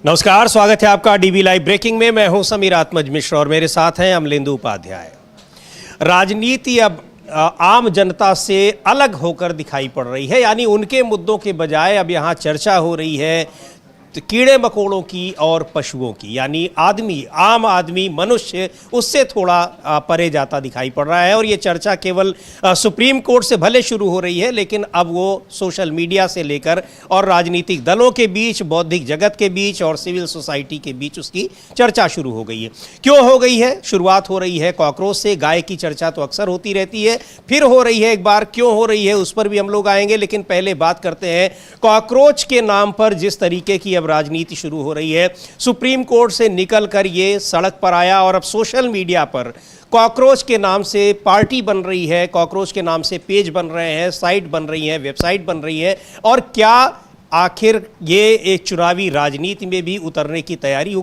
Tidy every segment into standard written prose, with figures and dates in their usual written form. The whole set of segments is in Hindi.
नमस्कार, स्वागत है आपका डीबी लाइव ब्रेकिंग में। मैं हूं समीर आत्मज मिश्र और मेरे साथ हैं अमलेंदु उपाध्याय। राजनीति अब आम जनता से अलग होकर दिखाई पड़ रही है, यानी उनके मुद्दों के बजाय अब यहाँ चर्चा हो रही है कीड़े मकोड़ों की और पशुओं की, यानी आम आदमी मनुष्य उससे थोड़ा परे जाता दिखाई पड़ रहा है। और ये चर्चा केवल सुप्रीम कोर्ट से भले शुरू हो रही है, लेकिन अब वो सोशल मीडिया से लेकर और राजनीतिक दलों के बीच, बौद्धिक जगत के बीच और सिविल सोसाइटी के बीच उसकी चर्चा शुरू हो गई है। क्यों हो गई है? शुरुआत हो रही है कॉकरोच से। गाय की चर्चा तो अक्सर होती रहती है, फिर हो रही है एक बार। क्यों हो रही है उस पर भी हम लोग आएंगे, लेकिन पहले बात करते हैं कॉकरोच के नाम पर जिस तरीके की राजनीति शुरू हो रही है। सुप्रीम कोर्ट से निकलकर ये सड़क पर आया और अब सोशल मीडिया पर कॉकरोच के नाम से पार्टी बन रही है, कॉकरोच के नाम से पेज बन रहे हैं, साइट बन रही है, वेबसाइट बन रही है। और क्या आखिर ये एक चुनावी राजनीति में भी उतरने की तैयारी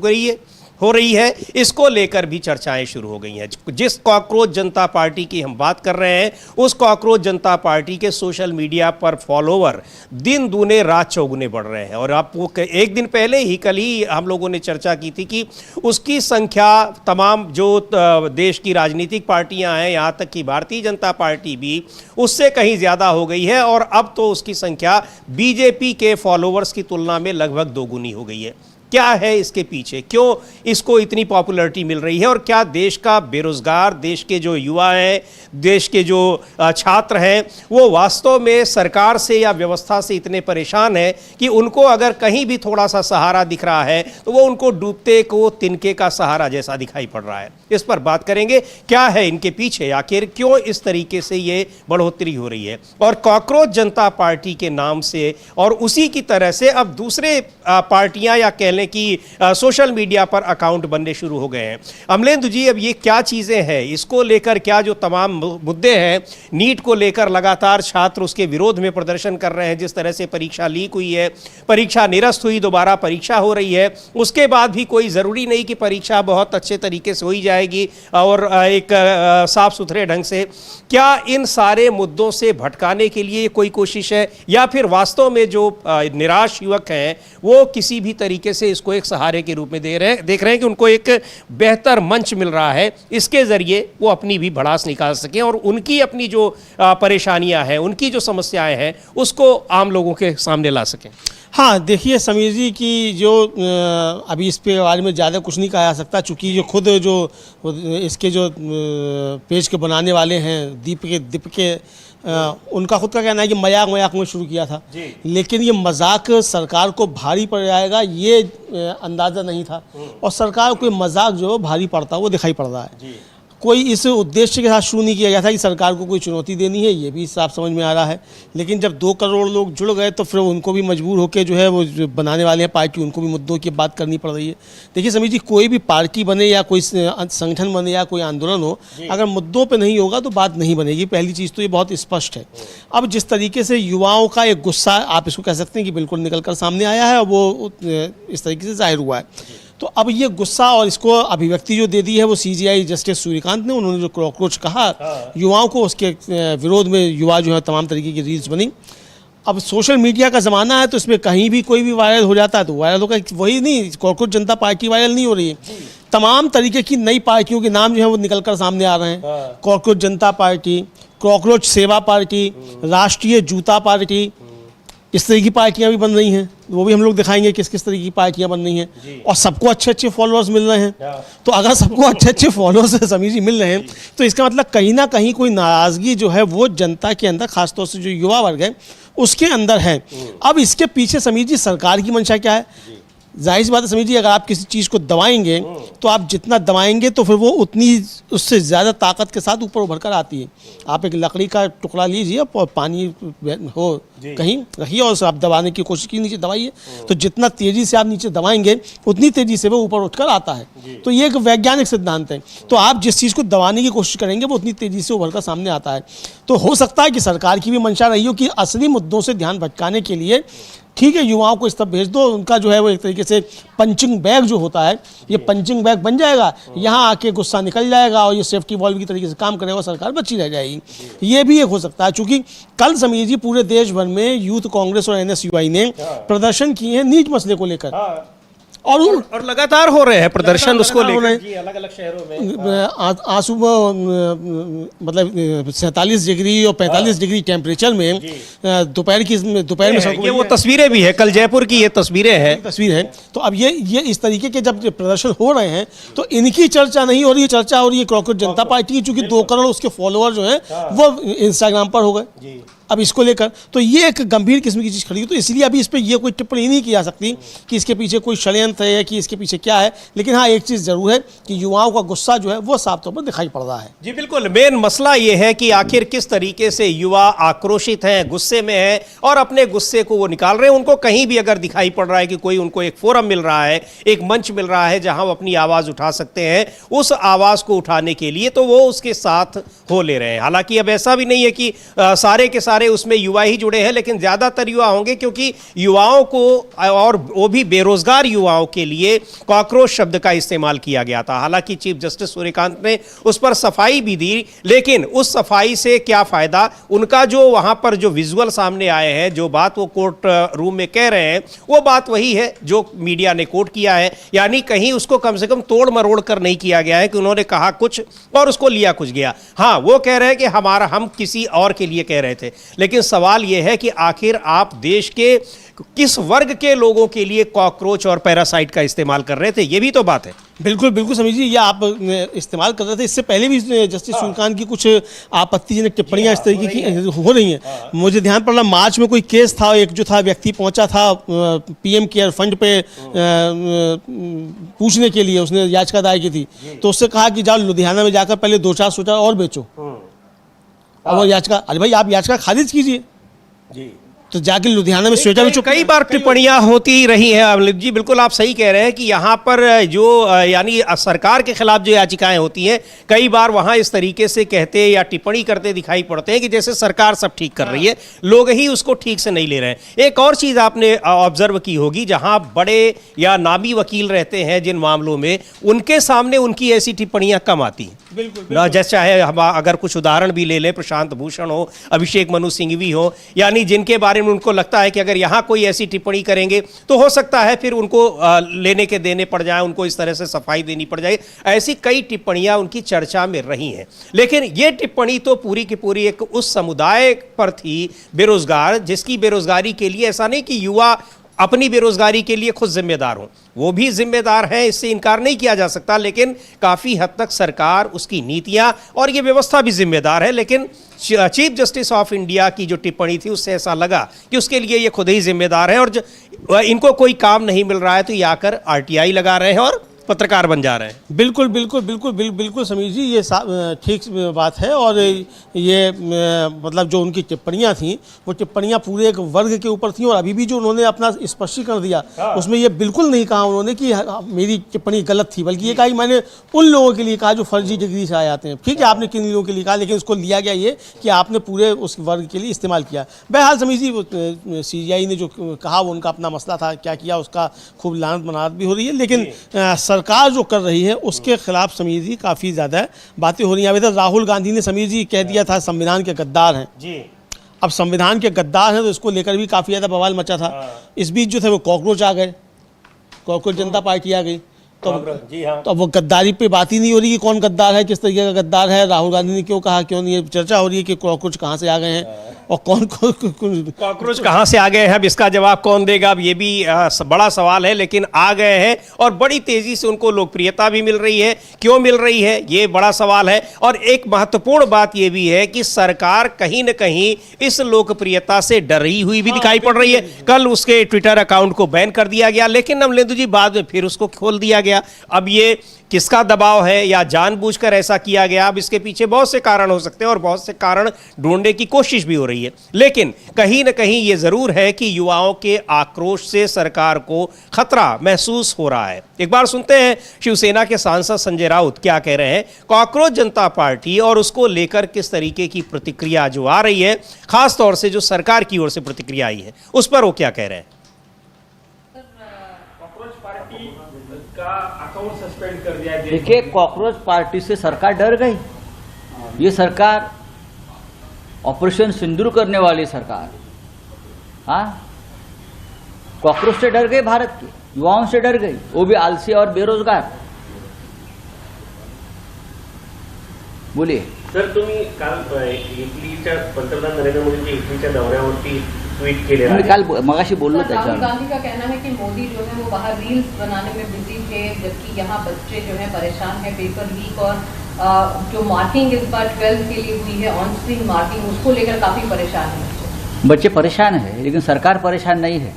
हो रही है? इसको लेकर भी चर्चाएं शुरू हो गई हैं। जिस कॉकरोच जनता पार्टी की हम बात कर रहे हैं, उस कॉकरोच जनता पार्टी के सोशल मीडिया पर फॉलोवर दिन दूने रात चौगुने बढ़ रहे हैं। और आपको एक दिन पहले ही, कल ही हम लोगों ने चर्चा की थी कि उसकी संख्या तमाम जो देश की राजनीतिक पार्टियां हैं, यहाँ तक कि भारतीय जनता पार्टी भी, उससे कहीं ज़्यादा हो गई है। और अब तो उसकी संख्या बीजेपी के फॉलोवर्स की तुलना में लगभग दोगुनी हो गई है। क्या है इसके पीछे? क्यों इसको इतनी पॉपुलैरिटी मिल रही है? और क्या देश का बेरोजगार, देश के जो युवा हैं, देश के जो छात्र हैं, वो वास्तव में सरकार से या व्यवस्था से इतने परेशान हैं कि उनको अगर कहीं भी थोड़ा सा सहारा दिख रहा है तो वो उनको डूबते को तिनके का सहारा जैसा दिखाई पड़ रहा है? इस पर बात करेंगे। क्या है इनके पीछे? आखिर क्यों इस तरीके से ये बढ़ोतरी हो रही है? और कॉकरोच जनता पार्टी के नाम से और उसी की तरह से अब दूसरे पार्टियां या कह कि सोशल मीडिया पर अकाउंट बनने शुरू हो गए हैं। अमलेंदु जी, अब ये क्या चीजें हैं? इसको लेकर क्या जो तमाम मुद्दे हैं, नीट को लेकर लगातार छात्र उसके विरोध में प्रदर्शन कर रहे हैं। जिस तरह से परीक्षा लीक हुई है, परीक्षा निरस्त हुई, दोबारा परीक्षा हो रही है, उसके बाद भी कोई ज़रूरी नहीं कि परीक्षा बहुत अच्छे तरीके से हो ही जाएगी और एक साफ सुथरे ढंग से। क्या इन सारे मुद्दों से भटकाने के लिए कोई कोशिश है, या फिर वास्तव में जो निराश युवक हैं वो किसी भी तरीके से इसको एक सहारे के रूप में देख रहे हैं कि उनको एक बेहतर मंच मिल रहा है, इसके जरिए वो अपनी भी भड़ास निकाल सकें और उनकी अपनी जो परेशानियां हैं, उनकी जो समस्याएं हैं, उसको आम लोगों के सामने ला सकें? हाँ, देखिए समीर जी की जो अभी इस पे बारे में ज़्यादा कुछ नहीं कहा जा सकता, चूँकि जो खुद जो इसके जो पेज के बनाने वाले हैं दीप के उनका खुद का कहना है कि मजाक में शुरू किया था, लेकिन ये मजाक सरकार को भारी पड़ जाएगा ये अंदाज़ा नहीं था। और सरकार को मजाक जो भारी पड़ता है वो दिखाई पड़ रहा है। कोई इस उद्देश्य के साथ शुरू नहीं किया गया था कि सरकार को कोई चुनौती देनी है, ये भी साफ समझ में आ रहा है। लेकिन जब 2 करोड़ लोग जुड़ गए तो फिर उनको भी मजबूर होकर जो है वो जो बनाने वाले हैं पार्टी, उनको भी मुद्दों की बात करनी पड़ रही है। देखिए समीर जी, कोई भी पार्टी बने या कोई संगठन बने या कोई आंदोलन हो, अगर मुद्दों पर नहीं होगा तो बात नहीं बनेगी। पहली चीज़ तो ये बहुत स्पष्ट है। अब जिस तरीके से युवाओं का एक गुस्सा, आप इसको कह सकते हैं कि बिल्कुल निकल कर सामने आया है, वो इस तरीके से जाहिर हुआ है। तो अब ये गुस्सा और इसको अभिव्यक्ति जो दे दी है वो CJI जस्टिस सूर्यकांत ने, उन्होंने जो कॉकरोच कहा युवाओं को, उसके विरोध में युवा जो है तमाम तरीके की रील्स बनी। अब सोशल मीडिया का ज़माना है तो इसमें कहीं भी कोई भी वायरल हो जाता है तो वायरल होगा। वही नहीं, कॉकरोच जनता पार्टी वायरल नहीं हो रही है, तमाम तरीके की नई पार्टियों के नाम जो है वो निकल कर सामने आ रहे हैं। कॉकरोच जनता पार्टी, कॉकरोच सेवा पार्टी, राष्ट्रीय जूता पार्टी, इस तरह की पार्टियां भी बन रही हैं। वो भी हम लोग दिखाएंगे किस किस तरह की पार्टियां बन रही हैं। और सबको अच्छे अच्छे फॉलोअर्स मिल रहे हैं। तो अगर सबको अच्छे अच्छे फॉलोअर्स समीर जी मिल रहे हैं तो इसका मतलब कहीं ना कहीं कोई नाराज़गी जो है वो जनता के अंदर, खासतौर से जो युवा वर्ग है उसके अंदर है। अब इसके पीछे समीर जी सरकार की मंशा क्या है? जाहिर सी बात है समीर जी, अगर आप किसी चीज़ को दबाएंगे तो आप जितना दबाएंगे तो फिर वो उतनी उससे ज़्यादा ताकत के साथ ऊपर उभर कर आती है। आप एक लकड़ी का टुकड़ा लीजिए और पानी हो कहीं रखिए और आप दबाने की कोशिश कीजिए, नीचे दबाइए, तो जितना तेज़ी से आप नीचे दबाएंगे उतनी तेज़ी से वो ऊपर उठकर आता है। तो ये एक वैज्ञानिक सिद्धांत है। तो आप जिस चीज़ को दबाने की कोशिश करेंगे वो उतनी तेज़ी से उभर कर सामने आता है। तो हो सकता है कि सरकार की भी मंशा रही हो कि असली मुद्दों से ध्यान भटकाने के लिए ठीक है युवाओं को इस तरफ भेज दो, उनका जो है वो एक तरीके से पंचिंग बैग जो होता है ये पंचिंग बैग बन जाएगा, यहाँ आके गुस्सा निकल जाएगा और ये सेफ्टी वॉल्व की तरीके से काम करेगा, सरकार बची रह जाएगी। ये भी एक हो सकता है, चूंकि कल समीर जी पूरे देश भर में यूथ कांग्रेस और NSUI ने प्रदर्शन किए हैं नीट मसले को लेकर। और लगातार हो रहे हैं प्रदर्शन उसको लेकर जी, अलग-अलग शहरों में आज सुबह मतलब 47 डिग्री और 45 डिग्री टेम्परेचर में दोपहर में ये वो तस्वीरें भी है, कल जयपुर की ये तस्वीरें हैं, तस्वीर है। तो अब ये इस तरीके के जब प्रदर्शन हो रहे हैं तो इनकी चर्चा नहीं हो रही है, चर्चा हो रही है कॉकरोच जनता पार्टी की, चूंकि 2 करोड़ उसके फॉलोअर जो हैं वो इंस्टाग्राम पर हो गए अब इसको लेकर। तो ये एक गंभीर किस्म की चीज़ खड़ी है, तो इसलिए अभी इस पर ये कोई टिप्पणी नहीं की जा सकती कि इसके पीछे कोई षड्यंत्र है कि इसके पीछे क्या है। लेकिन हाँ, एक चीज़ जरूर है कि युवाओं का गुस्सा जो है वो साफ तौर पर दिखाई पड़ रहा है। जी बिल्कुल, मेन मसला ये है कि आखिर किस तरीके से युवा आक्रोशित हैं, गुस्से में हैं और अपने गुस्से को वो निकाल रहे हैं। उनको कहीं भी अगर दिखाई पड़ रहा है कि कोई उनको एक फोरम मिल रहा है, एक मंच मिल रहा है जहां वो अपनी आवाज़ उठा सकते हैं, उस आवाज़ को उठाने के लिए तो वो उसके साथ हो ले रहे हैं। हालांकि अब ऐसा भी नहीं है कि सारे के सारे उसमें युवा ही जुड़े हैं, लेकिन ज़्यादातर युवा होंगे क्योंकि युवाओं को, और वो भी बेरोजगार युवाओं के लिए, कॉकरोच शब्द का इस्तेमाल किया गया था। हालांकि चीफ जस्टिस सूर्यकांत ने उस पर सफाई भी दी, लेकिन उस सफाई से क्या फायदा? उनका जो वहां पर जो विजुअल सामने आए हैं, जो बात वो कोर्ट रूम में कह रहे हैं, वो बात वही है जो मीडिया ने कोट किया है। यानी कहीं उसको कम से कम तोड़ मरोड़ कर नहीं किया गया है कि उन्होंने कहा कुछ और उसको लिया कुछ गया। हाँ, वो कह रहे हैं कि हम किसी और के लिए कह रहे थे, लेकिन सवाल यह है कि आखिर आप देश के किस वर्ग के लोगों के लिए कॉकरोच और पैरासाइट का इस्तेमाल कर रहे थे, ये भी तो बात है। बिल्कुल बिल्कुल समझिए, ये आप इस्तेमाल कर रहे थे। इससे पहले भी जस्टिस सूर्यकांत की कुछ आपत्तिजनक टिप्पणियां इस तरीके की हो रही हैं। मुझे ध्यान पड़ रहा, मार्च में कोई केस था, एक जो था व्यक्ति पहुंचा था पीएम केयर फंड पे पूछने के लिए, उसने याचिका दायर की थी, तो उससे कहा कि जाओ लुधियाना में जाकर पहले 2-4 सोचा और बेचो। और वो याचिका, अरे भाई आप याचिका खारिज कीजिए जी, तो जाके लुधियाना में स्वेटर में कई बार टिप्पणियां होती रही हैं अमलित जी। बिल्कुल आप सही कह रहे हैं कि यहाँ पर जो यानी सरकार के खिलाफ जो याचिकाएं होती हैं, कई बार वहाँ इस तरीके से कहते या टिप्पणी करते दिखाई पड़ते हैं कि जैसे सरकार सब ठीक कर रही है, लोग ही उसको ठीक से नहीं ले रहे हैं। एक और चीज़ आपने ऑब्जर्व की होगी, जहाँ बड़े या नामी वकील रहते हैं जिन मामलों में, उनके सामने उनकी ऐसी टिप्पणियां कम आती हैं। बिल्कुल जैसे चाहे हम अगर कुछ उदाहरण भी ले लें, प्रशांत भूषण हो, अभिषेक मनु सिंघवी हो, यानी जिनके बारे में उनको लगता है कि अगर यहाँ कोई ऐसी टिप्पणी करेंगे तो हो सकता है फिर उनको लेने के देने पड़ जाए, उनको इस तरह से सफाई देनी पड़ जाए। ऐसी कई टिप्पणियां उनकी चर्चा में रही हैं, लेकिन ये टिप्पणी तो पूरी की पूरी एक उस समुदाय पर थी, बेरोजगार, जिसकी बेरोजगारी के लिए, ऐसा नहीं कि युवा अपनी बेरोजगारी के लिए खुद जिम्मेदार हों, वो भी जिम्मेदार हैं, इससे इनकार नहीं किया जा सकता, लेकिन काफ़ी हद तक सरकार, उसकी नीतियां और ये व्यवस्था भी जिम्मेदार है। लेकिन चीफ जस्टिस ऑफ इंडिया की जो टिप्पणी थी, उससे ऐसा लगा कि उसके लिए ये खुद ही जिम्मेदार है, और इनको कोई काम नहीं मिल रहा है तो ये आकर आरटीआई लगा रहे हैं और पत्रकार बन जा रहे हैं। बिल्कुल बिल्कुल बिल्कुल बिल्कुल समीर जी, ये ठीक बात है। और ये मतलब जो उनकी टिप्पणियां थी, वो टिप्पणियां पूरे एक वर्ग के ऊपर थी, और अभी भी जो उन्होंने अपना स्पष्टीकरण दिया, उसमें ये बिल्कुल नहीं कहा उन्होंने कि मेरी टिप्पणी गलत थी, बल्कि ये कहा कि मैंने उन लोगों के लिए कहा जो फर्जी डिग्री से आए आते हैं। ठीक है, आपने किन लोगों के लिए कहा, लेकिन उसको लिया गया ये कि आपने पूरे उस वर्ग के लिए इस्तेमाल किया। बहरहाल समीर जी, CBI ने जो कहा वो उनका अपना मसला था, क्या किया उसका खूब लानत मनात भी हो रही है, लेकिन सरकार जो कर रही है उसके खिलाफ समीर जी काफ़ी ज़्यादा बातें हो रही हैं। अभी तक राहुल गांधी ने समीर जी कह दिया था संविधान के गद्दार हैं जी। अब संविधान के गद्दार हैं तो इसको लेकर भी काफ़ी ज़्यादा बवाल मचा था। इस बीच जो थे वो कॉकरोच आ गए, कॉकरोच जनता पार्टी आ गई, तो अब वो गद्दारी पे बात ही नहीं हो रही कि कौन गद्दार है, किस तरीके का गद्दार है, राहुल गांधी ने क्यों कहा, क्यों नहीं। ये चर्चा हो रही है कि कॉकरोच कहाँ से आ गए हैं और कौन कॉकरोच कहाँ से आ गए हैं। अब इसका जवाब कौन देगा, अब ये भी बड़ा सवाल है, लेकिन आ गए हैं और बड़ी तेजी से उनको लोकप्रियता भी मिल रही है। क्यों मिल रही है, ये बड़ा सवाल है। और एक महत्वपूर्ण बात ये भी है कि सरकार कहीं न कहीं इस लोकप्रियता से डरी हुई भी दिखाई पड़ रही है। कल उसके ट्विटर अकाउंट को बैन कर दिया गया, लेकिन अमलेंदु जी बाद में फिर उसको खोल दिया गया। अब ये किसका दबाव है या जानबूझकर ऐसा किया गया, अब इसके पीछे बहुत से कारण हो सकते हैं और बहुत से कारण ढूंढने की कोशिश भी हो रही है। लेकिन कहीं न कहीं ये जरूर है कि युवाओं के आक्रोश से सरकार को खतरा महसूस हो रहा है। एक बार सुनते हैं शिवसेना के सांसद संजय राउत क्या कह रहे हैं, कॉकरोच जनता पार्टी और उसको लेकर किस तरीके की प्रतिक्रिया जो आ रही है, खास तौर से जो सरकार की ओर से प्रतिक्रिया आई है, उस पर वो क्या कह रहे हैं। अकाउंट सस्पेंड कर दिया गया। देखिए, कॉकरोच पार्टी से सरकार डर गई। ये सरकार ऑपरेशन सिंदूर करने वाली सरकार, हाँ, कॉकरोच से डर गए भारत की। युवाओं से डर गई, वो भी आलसी और बेरोजगार। बोलिए सर, तुम्ही काल इटलीच्या पंतप्रधान नरेंद्र मोदींच्या इटलीच्या दौऱ्यावरती ट्वीट केले आहे। काल मगाशी बोललो राहुल त्याच्यावर। गांधी का कहना है कि मोदी जो है वो बाहर रील्स बनाने में बिजी थे, जबकि यहाँ बच्चे जो है परेशान है। पेपर लीक और जो मार्किंग इस बार 12th के लिए हुई है, ऑन स्क्रीन मार्किंग, उसको लेकर काफी परेशान है। बच्चे परेशान है, लेकिन सरकार परेशान नहीं है।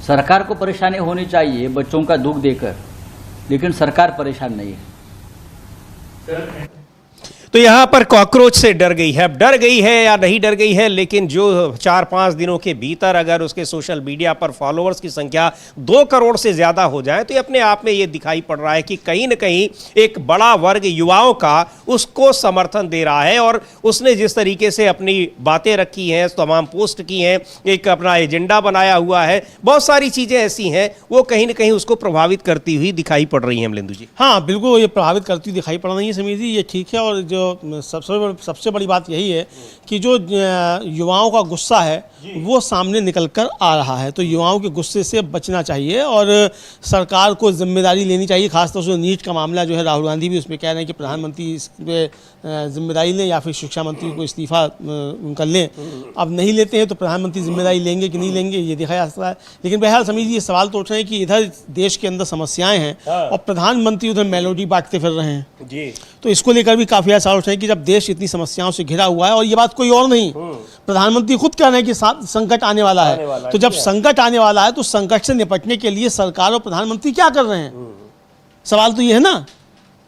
सरकार को परेशानी होनी चाहिए बच्चों का दुख देकर, लेकिन सरकार परेशान नहीं है। तो यहाँ पर कॉकरोच से डर गई है। अब डर गई है या नहीं डर गई है, लेकिन जो 4-5 दिनों के भीतर अगर उसके सोशल मीडिया पर फॉलोअर्स की संख्या 2 करोड़ से ज़्यादा हो जाए तो ये अपने आप में ये दिखाई पड़ रहा है कि कहीं न कहीं एक बड़ा वर्ग युवाओं का उसको समर्थन दे रहा है। और उसने जिस तरीके से अपनी बातें रखी हैं, तमाम पोस्ट की हैं, एक अपना एजेंडा बनाया हुआ है, बहुत सारी चीज़ें ऐसी हैं वो कहीं न कहीं उसको प्रभावित करती हुई दिखाई पड़ रही हैं। अमलेंदु जी, हाँ बिल्कुल, ये प्रभावित करती दिखाई पड़ रही है समीर जी, ये ठीक है। और जो सबसे बड़ी बात यही है कि जो युवाओं का गुस्सा है वो सामने निकल कर आ रहा है, तो युवाओं के गुस्से से बचना चाहिए और सरकार को जिम्मेदारी लेनी चाहिए। खासतौर से नीट का मामला जो है, राहुल गांधी भी उसमें कह रहे हैं कि प्रधानमंत्री इस पे जिम्मेदारी लें या फिर शिक्षा मंत्री को इस्तीफा उनका लें। अब नहीं लेते हैं तो प्रधानमंत्री जिम्मेदारी लेंगे कि नहीं लेंगे, ये देखा जा सकता है। लेकिन बहरहाल समीर जी, ये सवाल तो उठ रहे हैं कि इधर देश के अंदर समस्याएं हैं और प्रधानमंत्री उधर मेलोडी बांटते फिर रहे हैं जी, तो इसको लेकर भी काफ़ी सवाल उठ रहे हैं कि जब देश इतनी समस्याओं से घिरा हुआ है, और ये बात कोई और नहीं, प्रधानमंत्री खुद कह रहे हैं कि संकट आने वाला है, तो जब संकट आने वाला है तो संकट से निपटने के लिए सरकार और प्रधानमंत्री क्या कर रहे हैं? सवाल तो ये है ना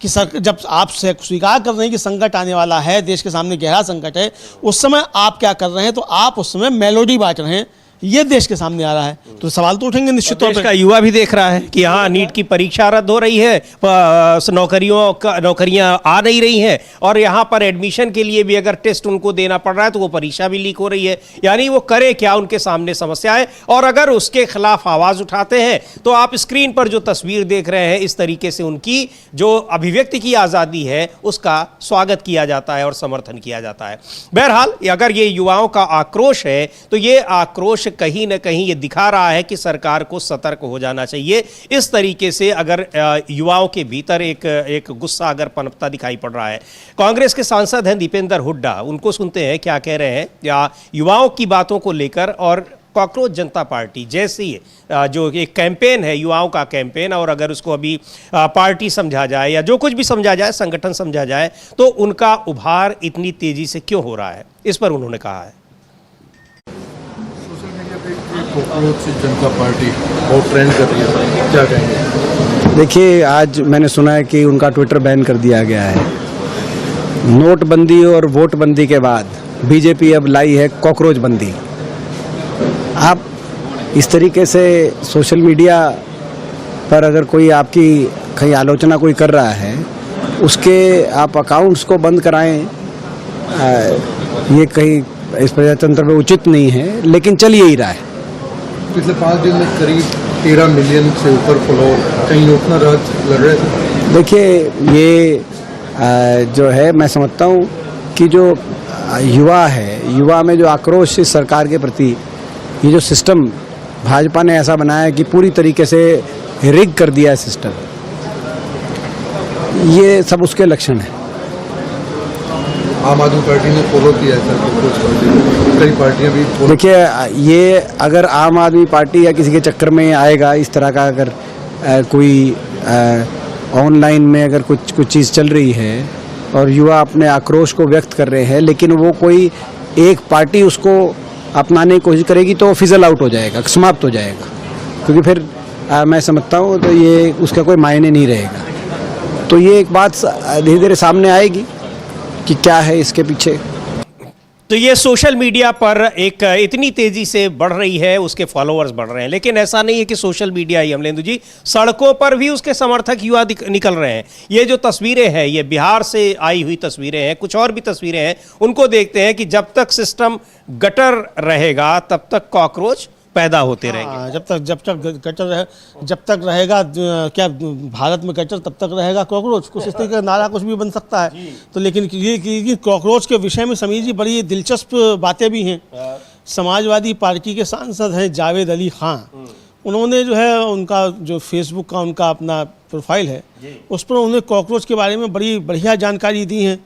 कि जब आप स्वीकार कर रहे हैं कि संकट आने वाला है, देश के सामने गहरा संकट है, उस समय आप क्या कर रहे हैं? तो आप उस समय मेलोडी बांट रहे हैं, ये देश के सामने आ रहा है, तो सवाल तो उठेंगे निश्चित तौर पे। का युवा भी देख रहा है कि हाँ, नीट की परीक्षा रद्द हो रही है, नौकरियां आ नहीं रही हैं, और यहाँ पर एडमिशन के लिए भी अगर टेस्ट उनको देना पड़ रहा है तो वो परीक्षा भी लीक हो रही है। यानी वो करे क्या, उनके सामने समस्या है, और अगर उसके खिलाफ आवाज़ उठाते हैं तो आप स्क्रीन पर जो तस्वीर देख रहे हैं, इस तरीके से उनकी जो अभिव्यक्ति की आज़ादी है उसका स्वागत किया जाता है और समर्थन किया जाता है। बहरहाल अगर ये युवाओं का आक्रोश है तो ये आक्रोश कहीं ना कहीं ये दिखा रहा है कि सरकार को सतर्क हो जाना चाहिए। इस तरीके से अगर युवाओं के भीतर एक गुस्सा अगर पनपता दिखाई पड़ रहा है। कांग्रेस के सांसद हैं दीपेंद्र हुड्डा, उनको सुनते हैं क्या कह रहे हैं या युवाओं की बातों को लेकर। और कॉकरोच जनता पार्टी जैसी जो एक कैंपेन है, युवाओं का कैंपेन, और अगर उसको अभी पार्टी समझा जाए या जो कुछ भी समझा जाए, संगठन समझा जाए, तो उनका उभार इतनी तेजी से क्यों हो रहा है, इस पर उन्होंने कहा है। कॉकरोच जनता पार्टी बहुत ट्रेंड कर रही है, क्या कहेंगे? देखिए, आज मैंने सुना है कि उनका ट्विटर बैन कर दिया गया है। नोटबंदी और वोटबंदी के बाद बीजेपी अब लाई है कॉकरोच बंदी। आप इस तरीके से सोशल मीडिया पर अगर कोई आपकी कहीं आलोचना कोई कर रहा है, उसके आप अकाउंट्स को बंद कराएं, ये कहीं इस प्रजातंत्र में उचित नहीं है, लेकिन चल ही रहा है। पिछले 5 दिन में करीब 13 मिलियन से ऊपर फॉलोअर, कहीं उतना राज लड़ रहे थे। देखिए, ये जो है, मैं समझता हूँ कि जो युवा है, युवा में जो आक्रोश इस सरकार के प्रति, ये जो सिस्टम भाजपा ने ऐसा बनाया है कि पूरी तरीके से रिग कर दिया है सिस्टम, ये सब उसके लक्षण हैं। आम आदमी पार्टी ने फॉलो किया है सर, कई पार्टियां भी। देखिए, ये अगर आम आदमी पार्टी या किसी के चक्कर में आएगा, इस तरह का अगर कोई ऑनलाइन में अगर कुछ चीज़ चल रही है और युवा अपने आक्रोश को व्यक्त कर रहे हैं, लेकिन वो कोई एक पार्टी उसको अपनाने की कोशिश करेगी तो फिजल आउट हो जाएगा, समाप्त हो जाएगा, क्योंकि फिर मैं समझता हूँ तो ये उसका कोई मायने नहीं रहेगा। तो ये एक बात धीरे धीरे सामने आएगी कि क्या है इसके पीछे। तो ये सोशल मीडिया पर एक इतनी तेजी से बढ़ रही है, उसके फॉलोअर्स बढ़ रहे हैं, लेकिन ऐसा नहीं है कि सोशल मीडिया ही, अमलेंदु जी, सड़कों पर भी उसके समर्थक युवा निकल रहे हैं। ये जो तस्वीरें हैं, ये बिहार से आई हुई तस्वीरें हैं, कुछ और भी तस्वीरें हैं, उनको देखते हैं कि जब तक सिस्टम गटर रहेगा तब तक कॉकरोच पैदा होते रहेंगे। जब तक रहेगा क्या भारत में गटर, तब तक रहेगा कॉकरोच। कुछ इस तरीके का नारा कुछ भी बन सकता है। तो लेकिन ये कॉकरोच के विषय में समीर जी बड़ी दिलचस्प बातें भी हैं। समाजवादी पार्टी के सांसद हैं जावेद अली खान, उन्होंने जो है उनका जो फेसबुक का उनका अपना प्रोफाइल है उस पर उन्होंने कॉकरोच के बारे में बड़ी बढ़िया जानकारी दी है,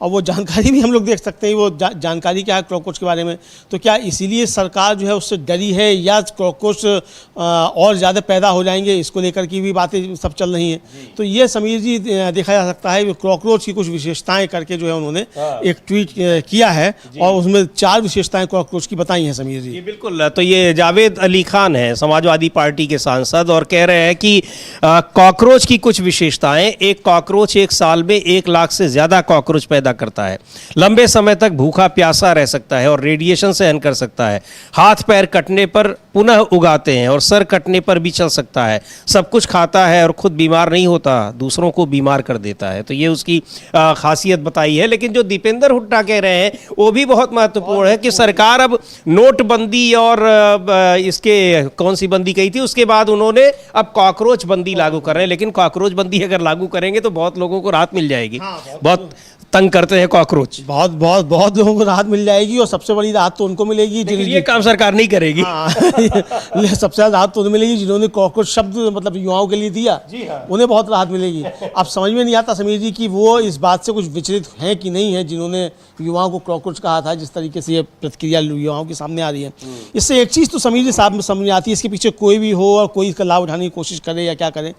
और वो जानकारी भी हम लोग देख सकते हैं वो जानकारी क्या है कॉकरोच के बारे में। तो क्या इसीलिए सरकार जो है उससे डरी है, या कॉकरोच और ज़्यादा पैदा हो जाएंगे, इसको लेकर की भी बातें सब चल रही हैं। तो ये समीर जी देखा जा सकता है कॉकरोच की कुछ विशेषताएं करके जो है उन्होंने एक ट्वीट किया है, और उसमें 4 विशेषताएं कॉकरोच की बताई हैं समीर जी। बिल्कुल। तो ये जावेद अली खान है, समाजवादी पार्टी के सांसद, और कह रहे हैं कि कॉकरोच की कुछ विशेषताएं, एक कॉकरोच एक साल में 1 लाख से ज़्यादा कॉकरोच पैदा करता है, लंबे समय तक भूखा प्यासा रह सकता है और रेडिएशन सहन कर सकता है, हाथ पैर कटने पर पुनः उगाते हैं और सर कटने पर भी चल सकता है, सब कुछ खाता है और खुद बीमार नहीं होता, दूसरों को बीमार कर देता है। तो ये उसकी खासियत बताई है। लेकिन जो दीपेंद्र हुड्डा कह रहे हैं वो भी बहुत महत्वपूर्ण है कि सरकार अब नोटबंदी और इसके कौन सी बंदी कही थी, उसके बाद उन्होंने अब कॉकरोच बंदी लागू कर रहे हैं। लेकिन कॉकरोच बंदी अगर लागू करेंगे तो बहुत लोगों को राहत मिल जाएगी। बहुत तंग करते हैं कॉकरोच, बहुत लोगों को राहत मिल जाएगी, और सबसे बड़ी राहत तो उनको मिलेगी ये काम सरकार नहीं करेगी। सबसे ज्यादा राहत तो उन्हें मिलेगी जिन्होंने कॉकरोच शब्द मतलब युवाओं के लिए दिया, उन्हें बहुत राहत मिलेगी। अब समझ में नहीं आता समीर जी कि वो इस बात से कुछ विचलित हैं कि नहीं है जिन्होंने युवाओं को कॉकरोच कहा था, जिस तरीके से ये प्रतिक्रिया युवाओं के सामने आ रही है। इससे एक चीज़ तो समीर जी साहब में समझ में आती है, इसके पीछे कोई भी हो और कोई इसका लाभ उठाने की कोशिश करे या क्या करे,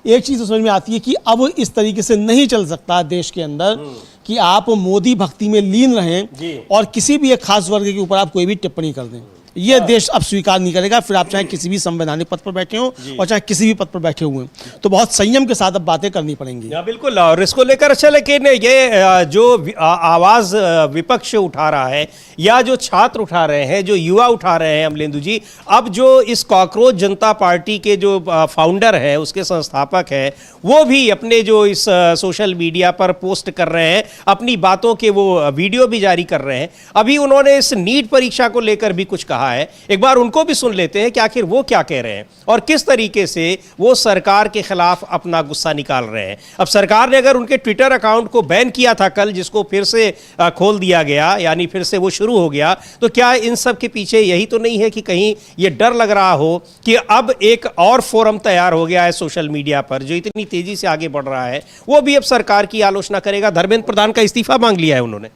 एक चीज़ तो समझ में आती है कि अब इस तरीके से नहीं चल सकता देश के अंदर कि आप मोदी भक्ति में लीन रहें और किसी भी एक खास वर्ग के ऊपर आप कोई भी टिप्पणी कर दें। ये देश अब स्वीकार नहीं करेगा, फिर आप चाहे किसी भी संवैधानिक पद पर बैठे हो और चाहे किसी भी पद पर बैठे हुए हैं। तो बहुत संयम के साथ अब बातें करनी पड़ेंगी। बिल्कुल। और इसको लेकर अच्छा, लेकिन ये जो आवाज विपक्ष उठा रहा है या जो छात्र उठा रहे हैं, जो युवा उठा रहे हैं अमलेंदु जी, अब जो इस कॉकरोच जनता पार्टी के जो फाउंडर है, उसके संस्थापक है, वो भी अपने जो इस सोशल मीडिया पर पोस्ट कर रहे हैं, अपनी बातों के वो वीडियो भी जारी कर रहे हैं। अभी उन्होंने इस नीट परीक्षा को लेकर भी कुछ कहा है, एक बार उनको भी सुन लेते हैं कि आखिर वो क्या कह रहे हैं और किस तरीके से वो सरकार के खिलाफ अपना गुस्सा निकाल रहे हैं। अब सरकार ने अगर उनके ट्विटर अकाउंट को बैन किया था कल, जिसको फिर से खोल दिया गया, यानी फिर से वो शुरू हो गया, तो क्या इन सब के पीछे यही तो नहीं है कि कहीं ये डर लग रहा हो कि अब एक और फोरम तैयार हो गया है सोशल मीडिया पर जो इतनी तेजी से आगे बढ़ रहा है, वो भी अब सरकार की आलोचना करेगा। धर्मेंद्र प्रधान का इस्तीफा मांग लिया है उन्होंने।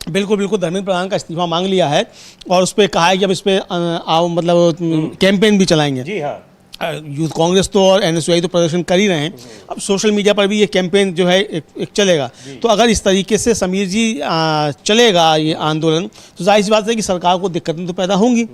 बिल्कुल धर्मेंद्र प्रधान का इस्तीफा मांग लिया है, और उस पर कहा है कि अब इस पर मतलब कैंपेन भी चलाएंगे। जी हाँ, यूथ कांग्रेस तो और एनएसयूआई तो प्रदर्शन कर ही रहे हैं, अब सोशल मीडिया पर भी ये कैंपेन जो है एक चलेगा। तो अगर इस तरीके से समीर जी चलेगा ये आंदोलन, तो जाहिर सी बात है कि सरकार को दिक्कतें तो पैदा होंगी।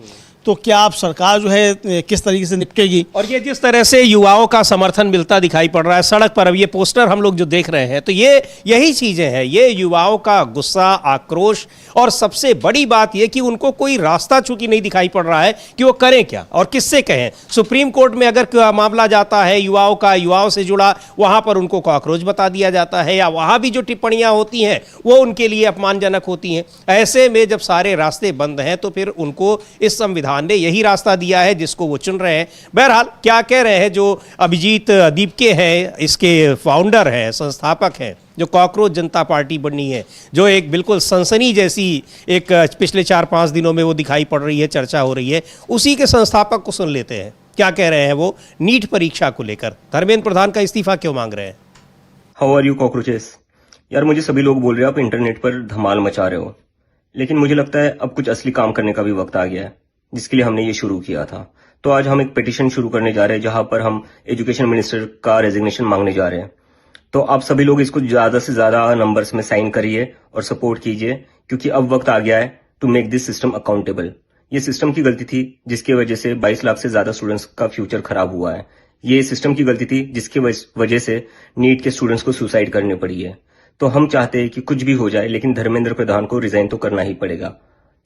तो क्या आप सरकार जो है किस तरीके से निपटेगी? और ये जिस तरह से युवाओं का समर्थन मिलता दिखाई पड़ रहा है सड़क पर, अब ये पोस्टर हम लोग जो देख रहे हैं, तो ये यही चीजें हैं, ये युवाओं का गुस्सा, आक्रोश, और सबसे बड़ी बात ये कि उनको कोई रास्ता चूंकि नहीं दिखाई पड़ रहा है कि वो करें क्या और किससे कहें। सुप्रीम कोर्ट में अगर मामला जाता है युवाओं का, युवाओं से जुड़ा, वहां पर उनको कॉकरोच बता दिया जाता है, या वहां भी जो टिप्पणियां होती हैं वो उनके लिए अपमानजनक होती हैं। ऐसे में जब सारे रास्ते बंद हैं तो फिर उनको इस संविधान ने यही रास्ता दिया है जिसको वो चुन रहे हैं। बहरहाल क्या कह रहे हैं जो अभिजीत दीपके हैं, इसके फाउंडर हैं, संस्थापक हैं, जो कॉकरोच जनता पार्टी बनी है, जो एक बिल्कुल सनसनी जैसी एक पिछले 4-5 दिनों में वो दिखाई पड़ रही है, चर्चा हो रही है, उसी के संस्थापक को सुन लेते हैं क्या कह रहे हैं वो नीट परीक्षा को लेकर। धर्मेंद्र प्रधान का इस्तीफा क्यों मांग रहे हैं? How are you cockroaches? यार मुझे सभी लोग बोल रहे हो आप इंटरनेट पर धमाल मचा रहे हो, लेकिन मुझे लगता है अब कुछ असली काम करने का भी वक्त आ गया है, जिसके लिए हमने ये शुरू किया था। तो आज हम एक पिटीशन शुरू करने जा रहे हैं जहां पर हम एजुकेशन मिनिस्टर का रेजिग्नेशन मांगने जा रहे हैं। तो आप सभी लोग इसको ज्यादा से ज्यादा नंबर्स में साइन करिए और सपोर्ट कीजिए, क्योंकि अब वक्त आ गया है to make this system accountable. ये सिस्टम की गलती थी जिसकी वजह से 22 लाख से ज्यादा स्टूडेंट्स का फ्यूचर खराब हुआ है। ये सिस्टम की गलती थी जिसकी वजह से नीट के स्टूडेंट्स को सुसाइड करनी पड़ी है। तो हम चाहते हैं कि कुछ भी हो जाए, लेकिन धर्मेंद्र प्रधान को रिजाइन तो करना ही पड़ेगा।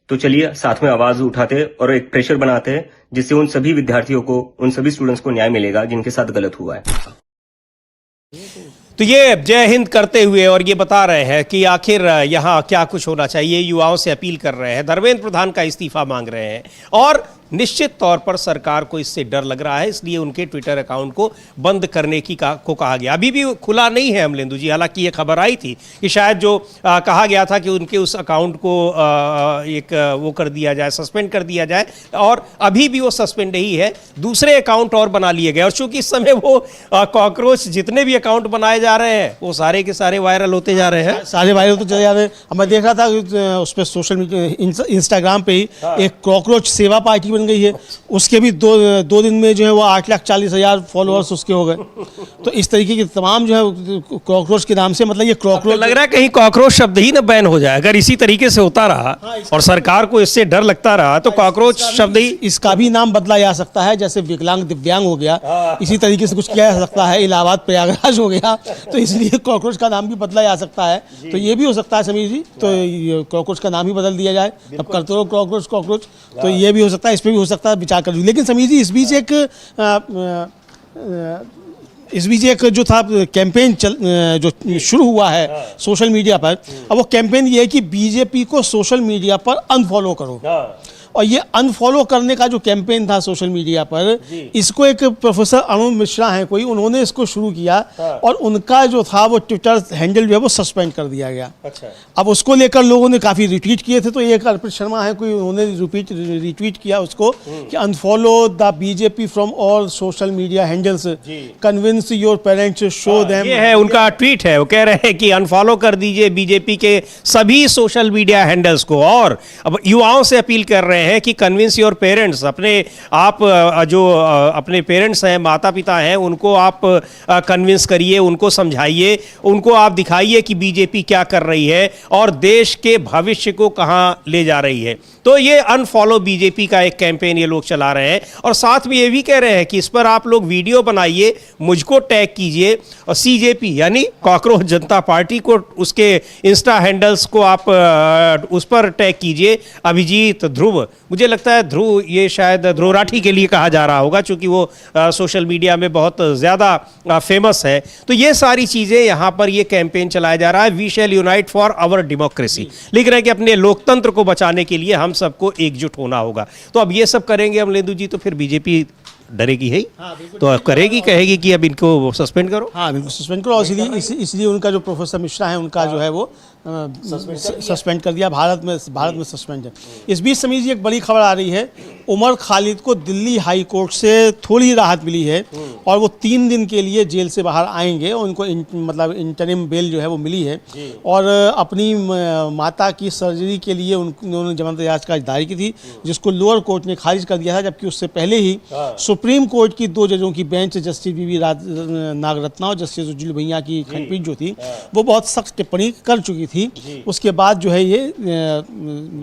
तो चलिए साथ में आवाज उठाते और एक प्रेशर बनाते हैं, जिससे उन सभी विद्यार्थियों को, उन सभी स्टूडेंट्स को न्याय मिलेगा जिनके साथ गलत हुआ है। तो ये जय हिंद करते हुए और ये बता रहे हैं कि आखिर यहाँ क्या कुछ होना चाहिए, युवाओं से अपील कर रहे हैं, धर्मेंद्र प्रधान का इस्तीफा मांग रहे हैं। और निश्चित तौर पर सरकार को इससे डर लग रहा है, इसलिए उनके ट्विटर अकाउंट को बंद करने की को कहा गया। अभी भी खुला नहीं है अमलेंदु जी, हालांकि ये खबर आई थी कि शायद जो कहा गया था कि उनके उस अकाउंट को वो कर दिया जाए, सस्पेंड कर दिया जाए, और अभी भी वो सस्पेंड नहीं है, दूसरे अकाउंट और बना लिए गए। और चूंकि इस समय वो कॉकरोच जितने भी अकाउंट बनाए जा रहे हैं वो सारे के सारे वायरल होते जा रहे हैं, सारे वायरल होते चले जा रहे हैं। मैं देख रहा था उस पर सोशल मीडिया इंस्टाग्राम पे ही एक कॉकरोच सेवा पार्टी बन गई है, उसके भी दो दिन में जो है वो 8,40,000 फॉलोअर्स उसके हो गए। तो इस तरीके के तमाम जो है कॉकरोच के नाम से, मतलब ये कॉकरोच लग रहा है कहीं कॉकरोच शब्द ही ना बैन हो जाए। अगर इसी तरीके से होता रहा और सरकार को इससे डर लगता रहा तो कॉकरोच शब्द ही, इसका भी नाम बदला जा सकता है, जैसे विकलांग दिव्यांग हो गया, इसी तरीके से कुछ किया जा सकता है, इलाहाबाद प्रयागराज हो गया, तो इसलिए कॉकरोच का नाम भी बदला जा सकता है। तो ये भी हो सकता है समीर जी, तो कॉकरोच का नाम ही बदल दिया जाए, अब करते रहो कॉकरोच कॉकरोच, तो ये भी हो सकता है, इस पर भी हो सकता है, विचार कर। लेकिन समीर जी इस बीच एक जो था कैंपेन जो शुरू हुआ है सोशल मीडिया पर, अब वो कैंपेन ये है कि बीजेपी को सोशल मीडिया पर अनफॉलो करो। और ये अनफॉलो करने का जो कैंपेन था सोशल मीडिया पर, इसको एक प्रोफेसर अरुण मिश्रा हैं कोई, उन्होंने इसको शुरू किया और उनका जो था वो ट्विटर हैंडल जो है वो सस्पेंड कर दिया गया। अच्छा। अब उसको लेकर लोगों ने काफ़ी रिट्वीट किए थे, तो एक अर्पित शर्मा है कोई, उन्होंने रिट्वीट किया उसको कि unfollow the BJP from all social media handles, convince your parents, show them. ये है उनका ट्वीट है, वो कह रहे हैं कि अनफॉलो कर दीजिए बीजेपी के सभी सोशल मीडिया हैंडल्स को, और अब युवाओं से अपील कर रहे हैं कि कन्विंस योर पेरेंट्स, आप जो अपने पेरेंट्स हैं, माता पिता हैं, उनको आप कन्विंस करिए, उनको समझाइए, उनको आप दिखाइए कि बीजेपी क्या कर रही है और देश के भविष्य को कहाँ ले जा रही है। तो ये अनफॉलो बीजेपी का एक कैंपेन ये लोग चला रहे हैं, और साथ में ये भी कह रहे हैं कि इस पर आप लोग वीडियो बनाइए, मुझको टैग कीजिए, और सीजेपी यानी कॉकरोच जनता पार्टी को उसके इंस्टा हैंडल्स को आप उस पर टैग कीजिए, अभिजीत ध्रुव। मुझे लगता है ध्रुव, ये शायद ध्रुव राठी के लिए कहा जा रहा होगा, क्योंकि वो सोशल मीडिया में बहुत ज़्यादा फेमस है। तो ये सारी चीज़ें यहाँ पर ये कैंपेन चलाया जा रहा है, we shall unite for our democracy, लिख रहे हैं कि अपने लोकतंत्र को बचाने के लिए हम सबको एकजुट होना होगा। तो अब ये सब करेंगे अमलेंदु जी, तो फिर बीजेपी डरेगी है, तो अब करेगी, कहेगी कि अब इनको सस्पेंड करो। हाँ बिल्कुल सस्पेंड करो, और इसलिए उनका जो प्रोफेसर मिश्रा है उनका जो है वो सस्पेंड कर दिया, भारत में सस्पेंड है। इस बीच समीर जी एक बड़ी खबर आ रही है, उमर खालिद को दिल्ली हाई कोर्ट से थोड़ी राहत मिली है और वो 3 दिन के लिए जेल से बाहर आएंगे, उनको मतलब इंटरिम बेल जो है वो मिली है, और अपनी माता की सर्जरी के लिए उन्होंने जमानत याचिका दायर की थी, जिसको लोअर कोर्ट ने खारिज कर दिया था, जबकि उससे पहले ही सुप्रीम कोर्ट की 2 जजों की बेंच, जस्टिस बीवी नागरत्ना और जस्टिस उज्जवल भैया की खंडपीठ जो थी, वो बहुत सख्त टिप्पणी कर चुकी थी। उसके बाद जो है ये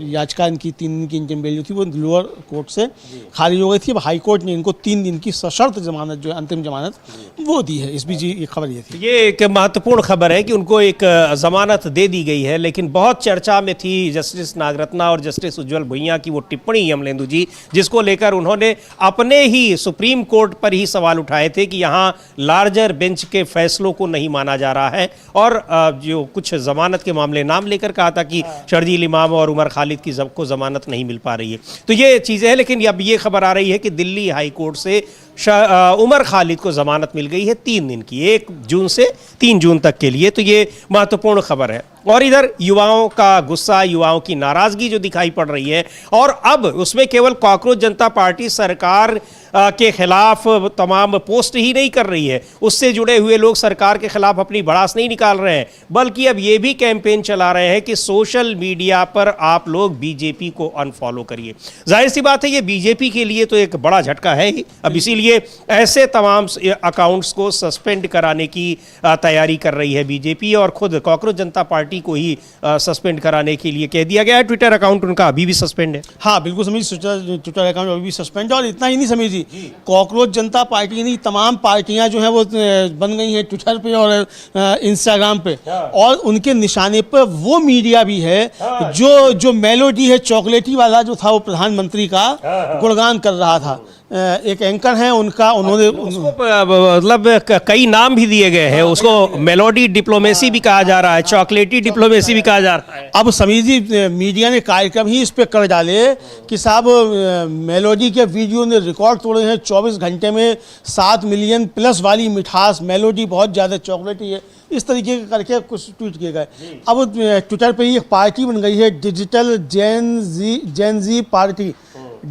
याचिका इनकी 3 दिन की इंटरिम बेल जो थी वो लोअर कोर्ट से खारिज हो गई थी। अब हाई कोर्ट ने इनको 3 दिन की सशर्त जमानत जो है, अंतरिम जमानत वो दी है। इस बीच ये खबर ये थी, ये एक महत्वपूर्ण खबर है कि उनको एक जमानत दे दी गई है, लेकिन बहुत चर्चा में थी जस्टिस नागरत्ना और जस्टिस उज्जवल भैया की वो टिप्पणी अमलेंदु जी, जिसको लेकर उन्होंने अपने ही सुप्रीम कोर्ट पर ही सवाल उठाए थे कि यहाँ लार्जर बेंच के फैसलों को नहीं माना जा रहा है, और जो कुछ जमानत के मामले नाम लेकर कहा था कि शर्जील इमाम और उमर खालिद की सबको जमानत नहीं मिल पा रही है। तो ये चीज़ें हैं, लेकिन अब ये खबर आ रही है कि दिल्ली हाई कोर्ट से उमर खालिद को जमानत मिल गई है 3 दिन की, 1 जून से 3 जून तक के लिए। तो ये महत्वपूर्ण खबर है। और इधर युवाओं का गुस्सा, युवाओं की नाराजगी जो दिखाई पड़ रही है, और अब उसमें केवल कॉकरोच जनता पार्टी सरकार के खिलाफ तमाम पोस्ट ही नहीं कर रही है, उससे जुड़े हुए लोग सरकार के खिलाफ अपनी भड़ास नहीं निकाल रहे हैं, बल्कि अब ये भी कैंपेन चला रहे हैं कि सोशल मीडिया पर आप लोग बीजेपी को अनफॉलो करिए। जाहिर सी बात है ये बीजेपी के लिए तो एक बड़ा झटका है ही। अब इसीलिए ऐसे तमाम अकाउंट्स को सस्पेंड कराने की तैयारी कर रही है बीजेपी, और खुद कॉकरोच जनता पार्टी को ही सस्पेंड कराने के लिए कह दिया गया है। ट्विटर अकाउंट उनका अभी भी सस्पेंड है। हाँ बिल्कुल समीर, ट्विटर अकाउंट अभी भी सस्पेंड है। और इतना ही नहीं समीर जी, कॉकरोच जनता पार्टी नहीं, तमाम पार्टियां जो हैं वो बन गई हैं ट्विटर पे और इंस्टाग्राम पे, और उनके निशाने पर वो मीडिया भी है जो मेलोडी है चॉकलेटी वाला जो था वो प्रधानमंत्री का गुणगान कर रहा था, एक एंकर हैं उनका, उन्होंने उसको मतलब कई नाम भी दिए गए हैं उसको। मेलोडी डिप्लोमेसी भी कहा जा रहा है, चॉकलेटी डिप्लोमेसी भी कहा जा रहा है। अब समीर जी, मीडिया ने कार्यक्रम ही इस पे कर डाले कि साहब मेलोडी के वीडियो ने रिकॉर्ड तोड़े हैं। 24 घंटे में 7 मिलियन प्लस वाली मिठास, मेलोडी बहुत ज़्यादा चॉकलेटी है, इस तरीके के करके कुछ ट्वीट किए गए। अब ट्विटर पे ही एक पार्टी बन गई है, डिजिटल जेन जी पार्टी,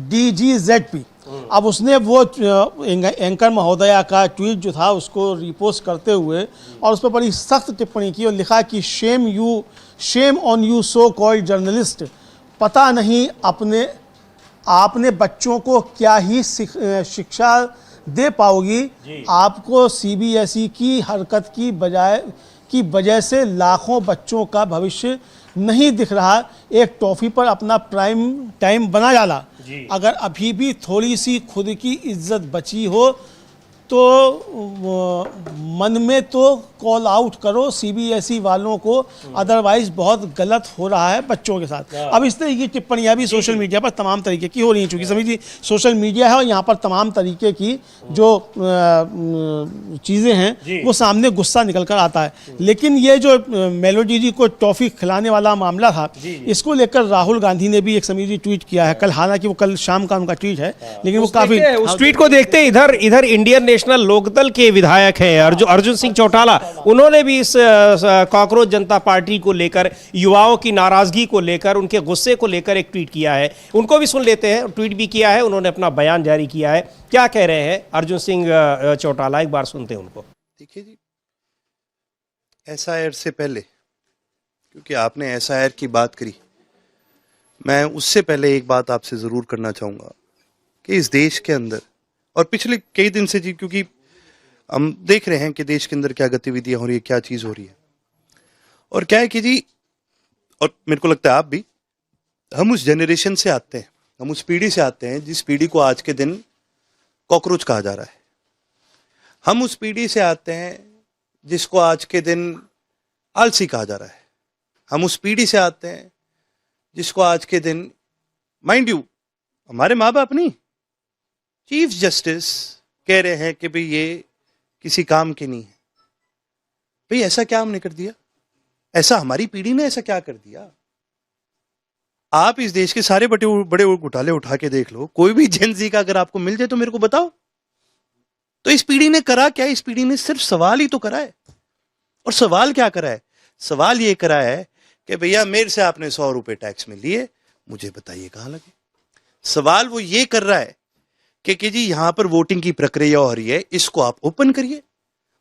DGZP। अब उसने वो एंकर महोदया का ट्वीट जो था उसको रिपोस्ट करते हुए और उस पर बड़ी सख्त टिप्पणी की और लिखा कि shame on you so called journalist, पता नहीं आपने बच्चों को क्या ही शिक्षा दे पाओगी। आपको CBSE की हरकत की वजह से लाखों बच्चों का भविष्य नहीं दिख रहा। एक टॉफ़ी पर अपना प्राइम टाइम बना डाला। अगर अभी भी थोड़ी सी खुद की इज्जत बची हो तो मन में तो कॉल आउट करो CBSE वालों को, अदरवाइज बहुत गलत हो रहा है बच्चों के साथ। अब इस तरह की टिप्पणियां भी सोशल मीडिया पर तमाम तरीके की हो रही हैं, चूँकि सभी जी सोशल मीडिया है और यहाँ पर तमाम तरीके की जो चीज़ें हैं वो सामने गुस्सा निकल कर आता है। लेकिन ये जो मेलोडी जी को टॉफ़ी खिलाने वाला मामला था, इसको लेकर राहुल गांधी ने भी एक समीर जी ट्वीट किया है कल। हालांकि वो कल शाम का उनका ट्वीट है, लेकिन वो काफ़ी उस ट्वीट को देखते हैं। इधर इंडियन नेशनल लोकदल के विधायक हैं अर्जुन सिंह चौटाला, उन्होंने भी इस कॉकरोच जनता पार्टी को लेकर, युवाओं की नाराजगी को लेकर, उनके गुस्से को लेकर एक ट्वीट किया है। उनको भी सुन लेते हैं। ट्वीट भी किया है उन्होंने, अपना बयान जारी किया है। क्या कह रहे हैं अर्जुन सिंह चौटाला, एक बार सुनते हैं उनको। देखिए जी, SIR से पहले, क्योंकि आपने SIR की बात करी, मैं उससे पहले एक बात आपसे जरूर करना चाहूंगा कि इस देश के अंदर, और पिछले कई दिन से जी, क्योंकि हम देख रहे हैं कि देश के अंदर क्या गतिविधियां हो रही है, क्या चीज हो रही है, और क्या है कि जी, और मेरे को लगता है आप भी, हम उस जनरेशन से आते हैं, हम उस पीढ़ी से आते हैं जिस पीढ़ी को आज के दिन कॉकरोच कहा जा रहा है। हम उस पीढ़ी से आते हैं जिसको आज के दिन आलसी कहा जा रहा है। हम उस पीढ़ी से आते हैं जिसको आज के दिन, माइंड यू, हमारे माँ बाप नहीं, चीफ जस्टिस कह रहे हैं कि भाई ये किसी काम के नहीं है। भाई ऐसा क्या हमने कर दिया? ऐसा हमारी पीढ़ी ने ऐसा क्या कर दिया? आप इस देश के सारे बड़े घोटाले उठा के देख लो, कोई भी जेन जी का अगर आपको मिल जाए तो मेरे को बताओ। तो इस पीढ़ी ने करा क्या? इस पीढ़ी ने सिर्फ सवाल ही तो करा है। और सवाल क्या करा है? सवाल ये करा है कि भैया मेरे से आपने 100 रुपए टैक्स में लिए, मुझे बताइए कहां लगे। सवाल वो ये कर रहा है कि जी यहां पर वोटिंग की प्रक्रिया हो रही है, इसको आप ओपन करिए।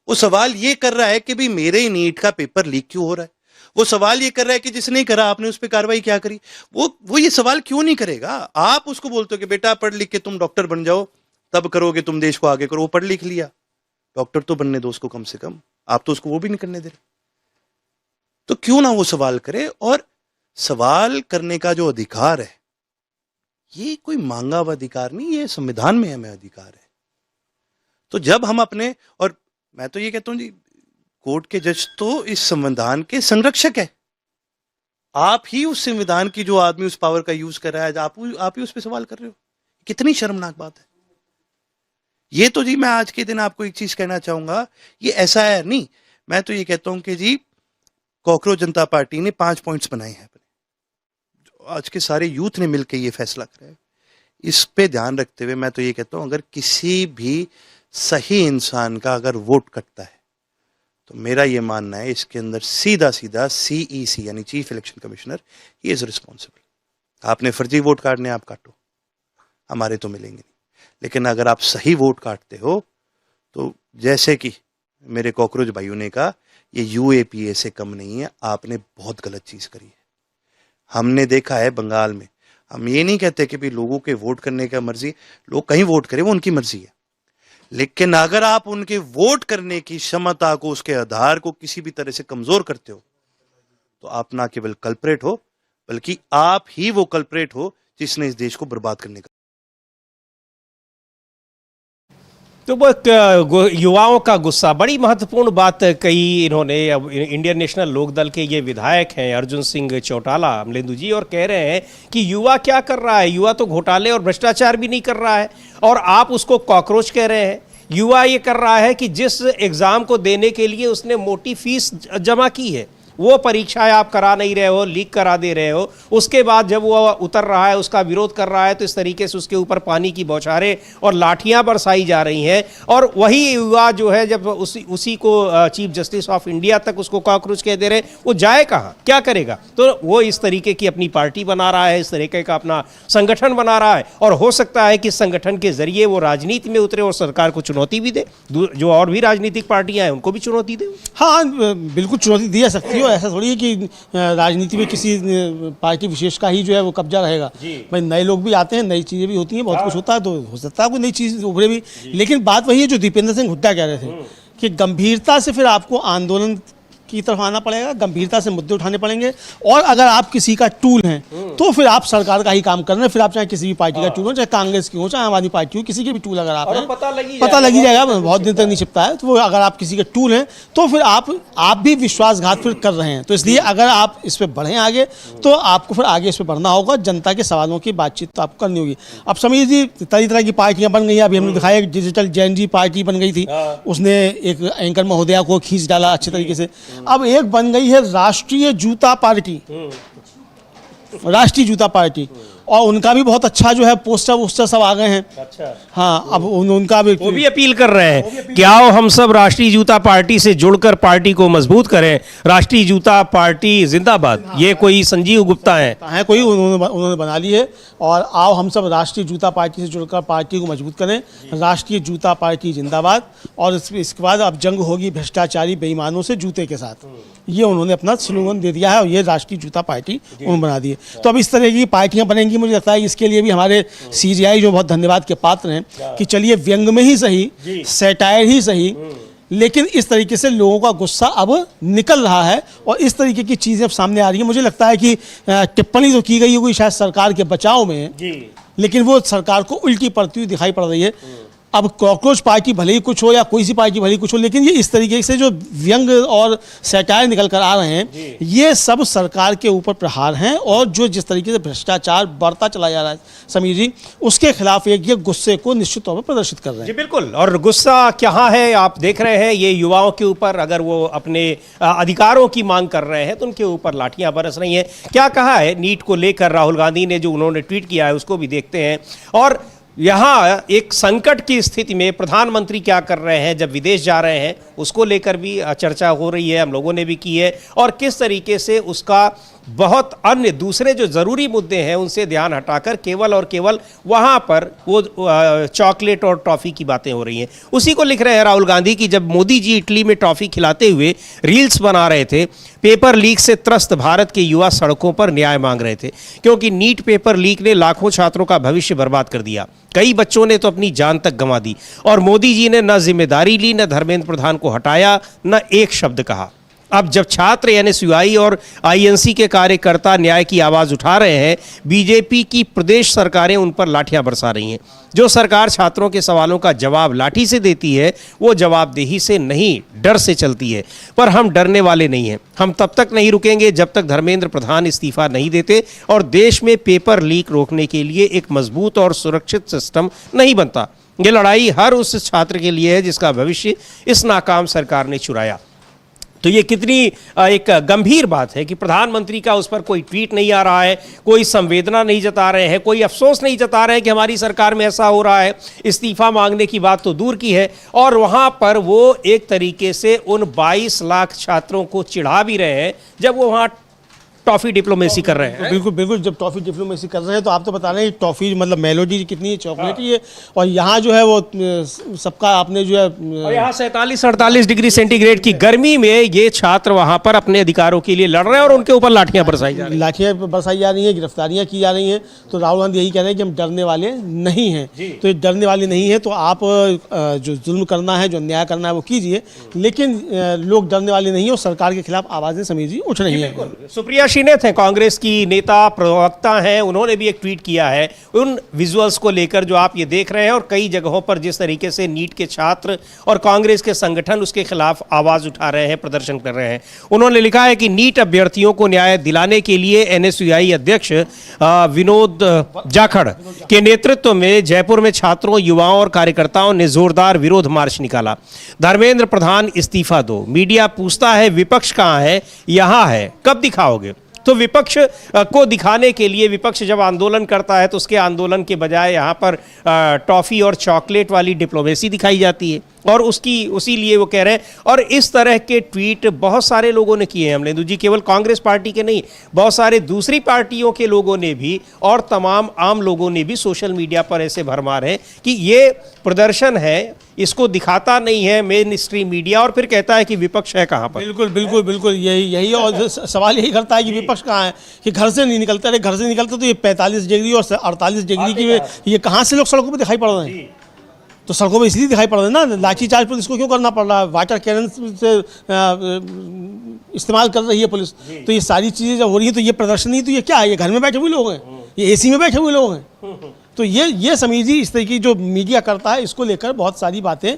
वो सवाल ये कर रहा है कि भाई मेरे नीट का पेपर लीक क्यों हो रहा है। वो सवाल ये कर रहा है कि जिसने करा आपने उस पर कार्रवाई क्या करी। वो ये सवाल क्यों नहीं करेगा? आप उसको बोलते हो कि बेटा पढ़ लिख के तुम डॉक्टर बन जाओ, तब करोगे तुम देश को आगे करो। वो पढ़ लिख लिया, डॉक्टर तो बनने दो उसको कम से कम, आप तो उसको वो भी नहीं करने दे रहे। तो क्यों ना वो सवाल करे। और सवाल करने का जो अधिकार है, ये कोई मांगा हुआ अधिकार नहीं, ये संविधान में हमें अधिकार है। तो जब हम अपने, और मैं तो ये कहता हूं जी, कोर्ट के जज तो इस संविधान के संरक्षक है। आप ही उस संविधान की, जो आदमी उस पावर का यूज कर रहा है, आप ही उस पर सवाल कर रहे हो। कितनी शर्मनाक बात है ये। तो जी मैं आज के दिन आपको एक चीज कहना चाहूंगा, ये SIR नहीं, मैं तो ये कहता हूं कि जी कॉकरोच जनता पार्टी ने 5 पॉइंट्स बनाए हैं अपने, आज के सारे यूथ ने मिलकर ये फैसला करा है। इस पे ध्यान रखते हुए मैं तो ये कहता हूं, अगर किसी भी सही इंसान का अगर वोट कटता है तो मेरा ये मानना है इसके अंदर सीधा CEC यानी chief election commissioner, he is responsible. आपने फर्जी वोट काटने, आप काटो, हमारे तो मिलेंगे नहीं। लेकिन अगर आप सही वोट काटते हो तो जैसे कि मेरे कॉकरोच भाइयों ने कहा, ये UAPA से कम नहीं है। आपने बहुत गलत चीज करी है। हमने देखा है बंगाल में, हम ये नहीं कहते कि भी लोगों के वोट करने का मर्जी, लोग कहीं वोट करें वो उनकी मर्जी है, लेकिन अगर आप उनके वोट करने की क्षमता को, उसके आधार को किसी भी तरह से कमजोर करते हो तो आप ना केवल कल्प्रेट हो, बल्कि आप ही वो कल्प्रेट हो जिसने इस देश को बर्बाद करने का। तो वो युवाओं का गुस्सा, बड़ी महत्वपूर्ण बात कही इन्होंने। अब इंडियन नेशनल लोकदल के ये विधायक हैं अर्जुन सिंह चौटाला अमलेंदु जी, और कह रहे हैं कि युवा क्या कर रहा है, युवा तो घोटाले और भ्रष्टाचार भी नहीं कर रहा है और आप उसको कॉकरोच कह रहे हैं। युवा ये कर रहा है कि जिस एग्ज़ाम को देने के लिए उसने मोटी फीस जमा की है, वो परीक्षाएं आप करा नहीं रहे हो, लीक करा दे रहे हो, उसके बाद जब वो उतर रहा है, उसका विरोध कर रहा है, तो इस तरीके से उसके ऊपर पानी की बौछारें और लाठियां बरसाई जा रही हैं। और वही युवा जो है जब उसी को चीफ जस्टिस ऑफ इंडिया तक उसको कॉकरोच कह दे रहे, वो जाए कहाँ, क्या करेगा? तो वो इस तरीके की अपनी पार्टी बना रहा है, इस तरीके का अपना संगठन बना रहा है, और हो सकता है कि इस संगठन के जरिए वो राजनीति में उतरे और सरकार को चुनौती भी दे, जो और भी राजनीतिक पार्टियां हैं उनको भी चुनौती दे। हाँ, बिल्कुल चुनौती दी जा सकती है। ऐसा थोड़ी है कि राजनीति में किसी पार्टी विशेष का ही जो है वो कब्जा रहेगा। भाई नए लोग भी आते हैं, नई चीज़ें भी होती हैं, बहुत कुछ होता है, तो हो सकता है कोई नई चीज़ उभरे भी। लेकिन बात वही है जो दीपेंद्र सिंह हुड्डा कह रहे थे कि गंभीरता से फिर आपको आंदोलन की तरफ आना पड़ेगा, गंभीरता से मुद्दे उठाने पड़ेंगे, और अगर आप किसी का टूल हैं तो फिर आप सरकार का ही काम कर रहे हैं। फिर आप चाहे किसी भी पार्टी का टूल हो, चाहे कांग्रेस की हो, चाहे आम आदमी पार्टी हो, किसी के भी टूल अगर आप हैं, पता लगी जाएगा, बहुत दिन तक नहीं छिपता है। तो अगर आप किसी के टूल हैं तो फिर आप भी विश्वासघात फिर कर रहे हैं। तो इसलिए अगर आप इस पर बढ़ें आगे, तो आपको फिर आगे इस पर बढ़ना होगा, जनता के सवालों की बातचीत तो आपको करनी होगी। अब समीर जी, तरह तरह की पार्टियां बन गई। अभी हमने दिखाया डिजिटल जैन जी पार्टी बन गई थी, उसने एक एंकर महोदया को खींच डाला अच्छे तरीके से। अब एक बन गई है राष्ट्रीय जूता पार्टी, राष्ट्रीय जूता पार्टी, और उनका भी बहुत अच्छा जो है पोस्टर सब आ गए हैं। अच्छा। हाँ, अब उनका भी वो भी अपील कर रहे हैं कि आओ हम सब राष्ट्रीय जूता पार्टी से जुड़कर पार्टी को मजबूत करें, राष्ट्रीय जूता पार्टी जिंदाबाद। ये कोई संजीव गुप्ता है कोई, उन्होंने बना ली है, और आओ हम सब राष्ट्रीय जूता पार्टी से जुड़कर पार्टी को मजबूत करें, राष्ट्रीय जूता पार्टी जिंदाबाद। और इसके बाद अब जंग होगी भ्रष्टाचारी बेईमानों से जूते के साथ, ये उन्होंने अपना स्लोगन दे दिया है, और ये राष्ट्रीय जूता पार्टी उन्होंने बना दी है। तो अब इस तरह की पार्टियां बनेंगी। मुझे लगता है इसके लिए भी हमारे सीजीआई जो बहुत धन्यवाद के पात्र हैं कि चलिए व्यंग में ही सही, सैटायर ही सही, लेकिन इस तरीके से लोगों का गुस्सा अब निकल रहा है और इस तरीके की चीज़ें अब सामने आ रही है। मुझे लगता है कि टिप्पणी तो की गई होगी शायद सरकार के बचाव में, लेकिन वो सरकार को उल्टी पड़ती हुई दिखाई पड़ रही है। अब कॉकरोच पार्टी भले ही कुछ हो या कोई सी पार्टी भले ही कुछ हो, लेकिन ये इस तरीके से जो व्यंग और सैटायर निकल कर आ रहे हैं, ये सब सरकार के ऊपर प्रहार हैं, और जो जिस तरीके से भ्रष्टाचार बढ़ता चला जा रहा है समीर जी, उसके खिलाफ एक ये गुस्से को निश्चित तौर पर प्रदर्शित कर रहे हैं। जी बिल्कुल, और गुस्सा कहाँ है आप देख रहे हैं, ये युवाओं के ऊपर। अगर वो अपने अधिकारों की मांग कर रहे हैं तो उनके ऊपर लाठियां बरस रही हैं। क्या कहा है नीट को लेकर राहुल गांधी ने, जो उन्होंने ट्वीट किया है उसको भी देखते हैं। और यहाँ एक संकट की स्थिति में प्रधानमंत्री क्या कर रहे हैं जब विदेश जा रहे हैं, उसको लेकर भी चर्चा हो रही है, हम लोगों ने भी की है, और किस तरीके से उसका बहुत अन्य दूसरे जो ज़रूरी मुद्दे हैं उनसे ध्यान हटाकर केवल और केवल वहाँ पर वो चॉकलेट और टॉफ़ी की बातें हो रही हैं। उसी को लिख रहे हैं राहुल गांधी की जब मोदी जी इटली में टॉफ़ी खिलाते हुए रील्स बना रहे थे, पेपर लीक से त्रस्त भारत के युवा सड़कों पर न्याय मांग रहे थे, क्योंकि नीट पेपर लीक ने लाखों छात्रों का भविष्य बर्बाद कर दिया। कई बच्चों ने तो अपनी जान तक गंवा दी, और मोदी जी ने न जिम्मेदारी ली, न धर्मेंद्र प्रधान को हटाया, न एक शब्द कहा। अब जब छात्र एनएसयूआई और आईएनसी के कार्यकर्ता न्याय की आवाज़ उठा रहे हैं, बीजेपी की प्रदेश सरकारें उन पर लाठियां बरसा रही हैं। जो सरकार छात्रों के सवालों का जवाब लाठी से देती है, वो जवाबदेही से नहीं, डर से चलती है। पर हम डरने वाले नहीं हैं। हम तब तक नहीं रुकेंगे जब तक धर्मेंद्र प्रधान इस्तीफा नहीं देते और देश में पेपर लीक रोकने के लिए एक मजबूत और सुरक्षित सिस्टम नहीं बनता। ये लड़ाई हर उस छात्र के लिए है जिसका भविष्य इस नाकाम सरकार ने चुराया। तो ये कितनी एक गंभीर बात है कि प्रधानमंत्री का उस पर कोई ट्वीट नहीं आ रहा है, कोई संवेदना नहीं जता रहे हैं, कोई अफसोस नहीं जता रहे हैं कि हमारी सरकार में ऐसा हो रहा है। इस्तीफा मांगने की बात तो दूर की है, और वहाँ पर वो एक तरीके से उन 22 लाख छात्रों को चिढ़ा भी रहे हैं जब वो वहाँ टॉफ़ी डिप्लोमेसी कर रहे हैं। बिल्कुल बिल्कुल, जब टॉफ़ी डिप्लोमेसी कर रहे हैं तो आप तो बता रहे हैं टॉफ़ी मतलब मेलोडी कितनी चॉकलेटी है, और यहाँ जो है वो सबका आपने जो है, और यहाँ 47-48 डिग्री सेंटीग्रेड की गर्मी में ये छात्र वहाँ पर अपने अधिकारों के लिए लड़ रहे हैं और उनके ऊपर लाठियाँ बरसाई जा रही हैं, गिरफ्तारियाँ की जा रही हैं। तो राहुल गांधी यही कह रहे हैं कि हम डरने वाले नहीं हैं। तो ये डरने वाले नहीं है, तो आप जो जुल्म करना है, जो अन्याय करना है वो कीजिए, लेकिन लोग डरने वाले नहीं है और सरकार के खिलाफ आवाज़ें समीर जी उठ रही हैं। सुप्रिया दक्षिणेथ हैं, कांग्रेस की नेता प्रवक्ता हैं, उन्होंने भी एक ट्वीट किया है उन विजुअल्स को लेकर जो आप ये देख रहे हैं, और कई जगहों पर जिस तरीके से नीट के छात्र और कांग्रेस के संगठन उसके खिलाफ आवाज उठा रहे हैं, प्रदर्शन कर रहे हैं। उन्होंने लिखा है कि नीट अभ्यर्थियों को न्याय दिलाने के लिए एनएसयूआई अध्यक्ष विनोद जाखड़ के नेतृत्व में जयपुर में छात्रों, युवाओं और कार्यकर्ताओं ने जोरदार विरोध मार्च निकाला। धर्मेंद्र प्रधान इस्तीफा दो। मीडिया पूछता है विपक्ष कहाँ है? यहाँ है। कब दिखाओगे? तो विपक्ष को दिखाने के लिए विपक्ष जब आंदोलन करता है तो उसके आंदोलन के बजाय यहाँ पर टॉफ़ी और चॉकलेट वाली डिप्लोमेसी दिखाई जाती है, और उसी लिए वो कह रहे हैं। और इस तरह के ट्वीट बहुत सारे लोगों ने किए हैं अमलेंदु जी, केवल कांग्रेस पार्टी के नहीं, बहुत सारे दूसरी पार्टियों के लोगों ने भी और तमाम आम लोगों ने भी सोशल मीडिया पर ऐसे भरमार हैं कि ये प्रदर्शन है, इसको दिखाता नहीं है मेन स्ट्रीम मीडिया, और फिर कहता है कि विपक्ष है कहाँ पर। बिल्कुल बिल्कुल बिल्कुल यही और सवाल यही करता है कि विपक्ष कहाँ है, कि घर से नहीं निकलते। अरे घर से निकलते तो ये 45 डिग्री और 48 डिग्री की ये कहाँ से लोग सड़कों पर दिखाई पड़ रहे हैं? तो सड़कों में इसलिए दिखाई पड़ रहे हैं ना, लाठीचार्ज पुलिस को क्यों करना पड़ रहा है, वाटर कैनन से इस्तेमाल कर रही है पुलिस। तो ये सारी चीज़ें जब हो रही हैं तो ये प्रदर्शन नहीं, तो ये क्या है? ये घर में बैठे हुए लोग हैं, ये एसी में बैठे हुए लोग हैं। तो ये समझिए इस तरह की जो मीडिया करता है, इसको लेकर बहुत सारी बातें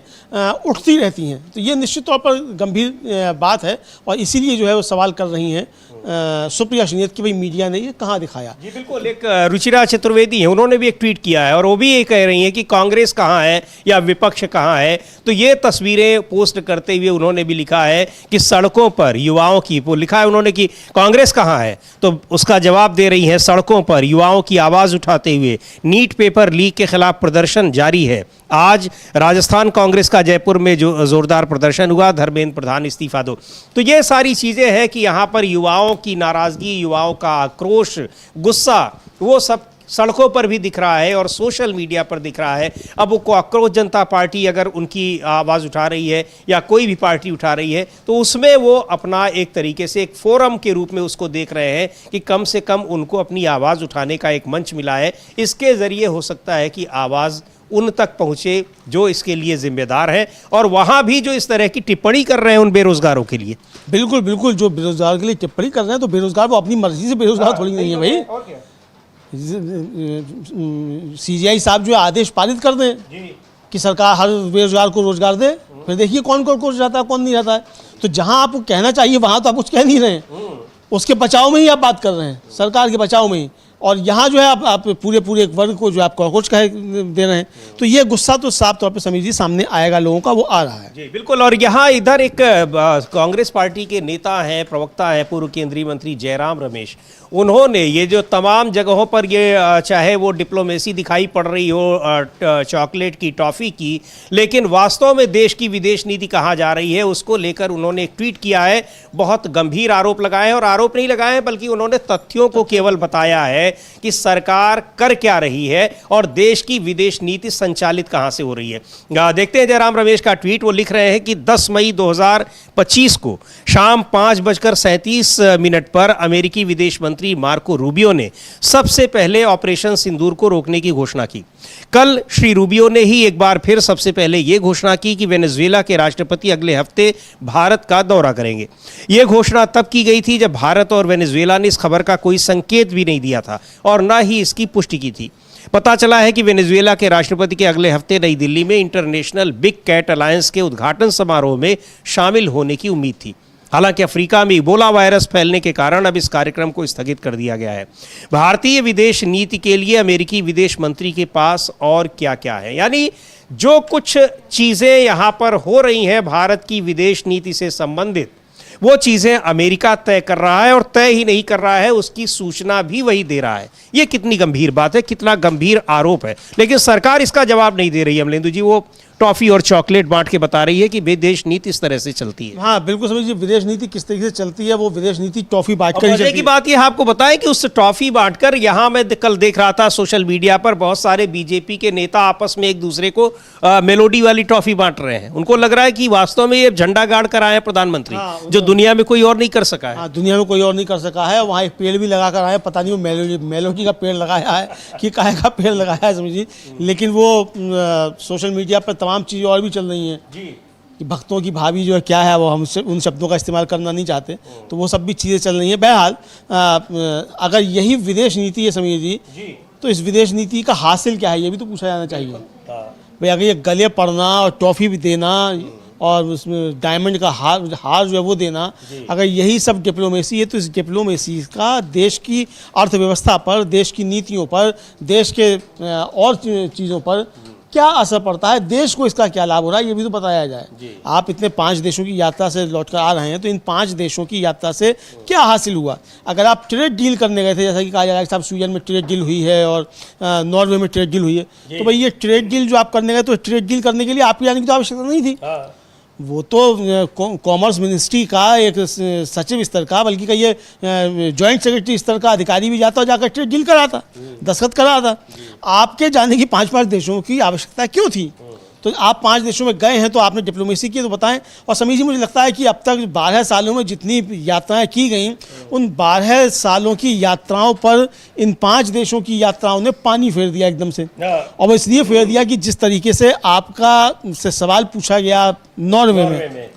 उठती रहती हैं। तो ये निश्चित तौर पर गंभीर बात है, और इसीलिए जो है वो सवाल कर रही हैं सुप्रिया श्रीनेत कि भाई मीडिया ने ये कहाँ दिखाया। जी बिल्कुल। एक रुचिरा चतुर्वेदी है, उन्होंने भी एक ट्वीट किया है और वो भी ये कह रही हैं कि कांग्रेस कहाँ है या विपक्ष कहाँ है। तो ये तस्वीरें पोस्ट करते हुए उन्होंने भी लिखा है कि सड़कों पर युवाओं की, वो लिखा है उन्होंने कि कांग्रेस कहाँ है, तो उसका जवाब दे रही है सड़कों पर युवाओं की आवाज़ उठाते हुए नीट पेपर लीक के खिलाफ प्रदर्शन जारी है। आज राजस्थान कांग्रेस का जयपुर में जो जोरदार प्रदर्शन हुआ, धर्मेंद्र प्रधान इस्तीफा दो। तो ये सारी चीज़ें हैं कि यहाँ पर युवाओं की नाराज़गी, युवाओं का आक्रोश, गुस्सा, वो सब सड़कों पर भी दिख रहा है और सोशल मीडिया पर दिख रहा है। अब वो आक्रोश जनता पार्टी अगर उनकी आवाज़ उठा रही है या कोई भी पार्टी उठा रही है तो उसमें वो अपना एक तरीके से एक फोरम के रूप में उसको देख रहे हैं कि कम से कम उनको अपनी आवाज़ उठाने का एक मंच मिला है। इसके ज़रिए हो सकता है कि आवाज़ उन तक पहुँचे जो इसके लिए जिम्मेदार है, और वहाँ भी जो इस तरह की टिप्पणी कर रहे हैं उन बेरोज़गारों के लिए। बिल्कुल बिल्कुल, जो बेरोज़गार के लिए टिप्पणी कर रहे हैं तो बेरोज़गार वो अपनी मर्जी से बेरोज़गार थोड़ी नहीं है भाई। सीजीआई साहब जो आदेश पारित कर दें कि सरकार हर बेरोजगार को रोजगार दे, फिर देखिए कौन कौन कोच रहता है कौन नहीं रहता है। तो जहां आपको कहना चाहिए वहां तो आप कुछ कह नहीं रहे हैं, उसके बचाव में ही आप बात कर रहे हैं, सरकार के बचाव में ही। और यहाँ जो है आप पूरे एक वर्ग को जो आप कोच कह दे रहे हैं, तो ये गुस्सा तो साफ तौर पे समझिए सामने आएगा लोगों का, वो आ रहा है। जी बिल्कुल। और यहाँ इधर एक कांग्रेस पार्टी के नेता हैं, प्रवक्ता हैं, पूर्व केंद्रीय मंत्री जयराम रमेश, उन्होंने ये जो तमाम जगहों पर ये चाहे वो डिप्लोमेसी दिखाई पड़ रही हो चॉकलेट की, टॉफ़ी की, लेकिन वास्तव में देश की विदेश नीति कहाँ जा रही है उसको लेकर उन्होंने एक ट्वीट किया है। बहुत गंभीर आरोप लगाए हैं, और आरोप नहीं लगाए हैं बल्कि उन्होंने तथ्यों को केवल बताया है कि सरकार कर क्या रही है और देश की विदेश नीति संचालित कहाँ से हो रही है। देखते हैं जयराम रमेश का ट्वीट। वो लिख रहे हैं कि 10 मई 2025 को शाम 5:37 पर अमेरिकी विदेश मंत्री मार्को रूबियो ने सबसे पहले ऑपरेशन सिंदूर को रोकने की घोषणा की। कल श्री रूबियो ने ही एक बार फिर सबसे पहले यह घोषणा की कि वेनेजुएला के राष्ट्रपति अगले हफ्ते भारत का दौरा करेंगे। यह घोषणा तब की गई थी जब भारत और वेनेजुएला ने इस खबर का कोई संकेत भी नहीं दिया था और न ही इसकी पुष्टि की थी। पता चला है कि वेनेजुएला के राष्ट्रपति के अगले हफ्ते नई दिल्ली में इंटरनेशनल बिग कैट अलायंस के उद्घाटन समारोह में शामिल होने की उम्मीद थी। हालांकि अफ्रीका में इबोला वायरस फैलने के कारण अब इस कार्यक्रम को स्थगित कर दिया गया है। भारतीय विदेश नीति के लिए अमेरिकी विदेश मंत्री के पास और क्या क्या है, यानी जो कुछ चीज़ें यहाँ पर हो रही हैं भारत की विदेश नीति से संबंधित, वो चीज़ें अमेरिका तय कर रहा है, और तय ही नहीं कर रहा है, उसकी सूचना भी वही दे रहा है। ये कितनी गंभीर बात है, कितना गंभीर आरोप है, लेकिन सरकार इसका जवाब नहीं दे रही है। अमलेंदु जी, वो टॉफ़ी और चॉकलेट बांट के बता रही है कि विदेश नीति इस तरह से चलती है। हाँ बिल्कुल समझिए, विदेश नीति किस तरीके से चलती है, वो विदेश नीति टॉफ़ी बांट कर ही चलती है। की बात ये आपको बताएं कि उस टॉफ़ी बांटकर, यहाँ मैं कल देख रहा था सोशल मीडिया पर बहुत सारे बीजेपी के नेता आपस में एक दूसरे को मेलोडी वाली टॉफ़ी बांट रहे हैं। उनको लग रहा है कि वास्तव में ये झंडा गाड़ कर आए प्रधानमंत्री, जो दुनिया में कोई और नहीं कर सका है। हाँ, दुनिया में कोई और नहीं कर सका है। वहाँ एक पेड़ भी लगा कर आए, पता नहीं वो मेलोडी का पेड़ लगाया है कि काहे का पेड़ लगाया है समझिए, लेकिन वो सोशल मीडिया पर तमाम चीज़ें और भी चल रही हैं। जी, कि भक्तों की भावी जो है क्या है, वो हम उन शब्दों का इस्तेमाल करना नहीं चाहते, तो वो सब भी चीज़ें चल रही हैं। बहरहाल अगर यही विदेश नीति है समीर जी, तो इस विदेश नीति का हासिल क्या है, ये भी तो पूछा जाना चाहिए। भाई अगर ये गले पड़ना और टॉफ़ी भी देना और उसमें डायमंड का हार जो है वो देना, अगर यही सब डिप्लोमेसी है, तो इस डिप्लोमेसी का देश की अर्थव्यवस्था पर, देश की नीतियों पर, देश के और चीज़ों पर क्या असर पड़ता है, देश को इसका क्या लाभ हो रहा है, ये भी तो बताया जाए। आप इतने 5 देशों की यात्रा से लौटकर आ रहे हैं, तो इन 5 देशों की यात्रा से क्या हासिल हुआ? अगर आप ट्रेड डील करने गए थे, जैसा कि कहा जा रहा है कि साहब स्वीडन में ट्रेड डील हुई है और नॉर्वे में ट्रेड डील हुई है, तो भाई ये ट्रेड डील जो आप करने गए, तो ट्रेड डील करने के लिए आपकी आने की तो आवश्यकता नहीं थी। वो तो कॉमर्स मिनिस्ट्री का एक सचिव स्तर का, बल्कि का ये जॉइंट सेक्रेटरी स्तर का अधिकारी भी जाता और जाकर ट्रेड डील कराता, दस्तखत कराता। आपके जाने की 5 देशों की आवश्यकता क्यों थी? तो आप 5 देशों में गए हैं, तो आपने डिप्लोमेसी की, तो बताएं। और समीर जी, मुझे लगता है कि अब तक 12 सालों में जितनी यात्राएं की गई, उन 12 सालों की यात्राओं पर इन 5 देशों की यात्राओं ने पानी फेर दिया एकदम से। और वो इसलिए फेर दिया कि जिस तरीके से आपका से सवाल पूछा गया नॉर्वे में,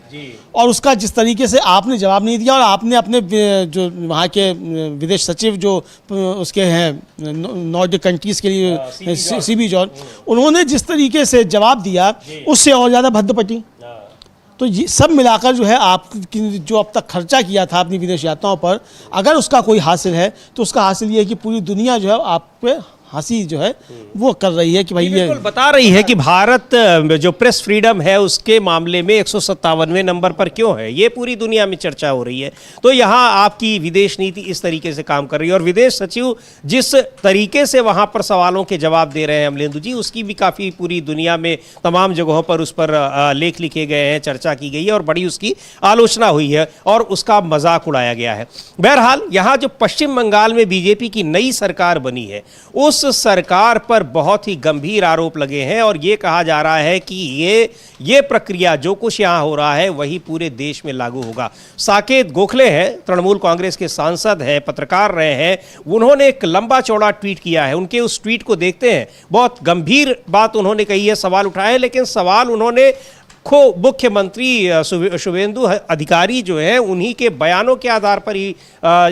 और उसका जिस तरीके से आपने जवाब नहीं दिया, और आपने अपने जो वहाँ के विदेश सचिव जो उसके हैं नॉर्डिक कंट्रीज़ के लिए सीबी जॉर्ज, उन्होंने जिस तरीके से जवाब दिया, उससे और ज़्यादा भद्दपट्टी। तो ये सब मिलाकर जो है आप जो अब तक खर्चा किया था अपनी विदेश यात्राओं पर, अगर उसका कोई हासिल है, तो उसका हासिल ये है कि पूरी दुनिया जो है आप पे हंसी जो है वो कर रही है कि भाई ये बता रही है कि भारत जो प्रेस फ्रीडम है उसके मामले में 157वें नंबर पर क्यों है, ये पूरी दुनिया में चर्चा हो रही है। तो यहाँ आपकी विदेश नीति इस तरीके से काम कर रही है, और विदेश सचिव जिस तरीके से वहाँ पर सवालों के जवाब दे रहे हैं अमलेंदु जी, उसकी भी काफ़ी पूरी दुनिया में तमाम जगहों पर उस पर लेख लिखे गए हैं, चर्चा की गई है और बड़ी उसकी आलोचना हुई है और उसका मजाक उड़ाया गया है। बहरहाल यहाँ जो पश्चिम बंगाल में बीजेपी की नई सरकार बनी है, उस सरकार पर बहुत ही गंभीर आरोप लगे हैं और ये कहा जा रहा है कि ये प्रक्रिया जो कुछ यहाँ हो रहा है वही पूरे देश में लागू होगा। साकेत गोखले हैं, तृणमूल कांग्रेस के सांसद हैं, पत्रकार रहे हैं, उन्होंने एक लंबा चौड़ा ट्वीट किया है। उनके उस ट्वीट को देखते हैं, बहुत गंभीर बात उन्होंने कही है, सवाल उठाए, लेकिन सवाल उन्होंने मुख्यमंत्री शुभेंदु अधिकारी जो है उन्हीं के बयानों के आधार पर ही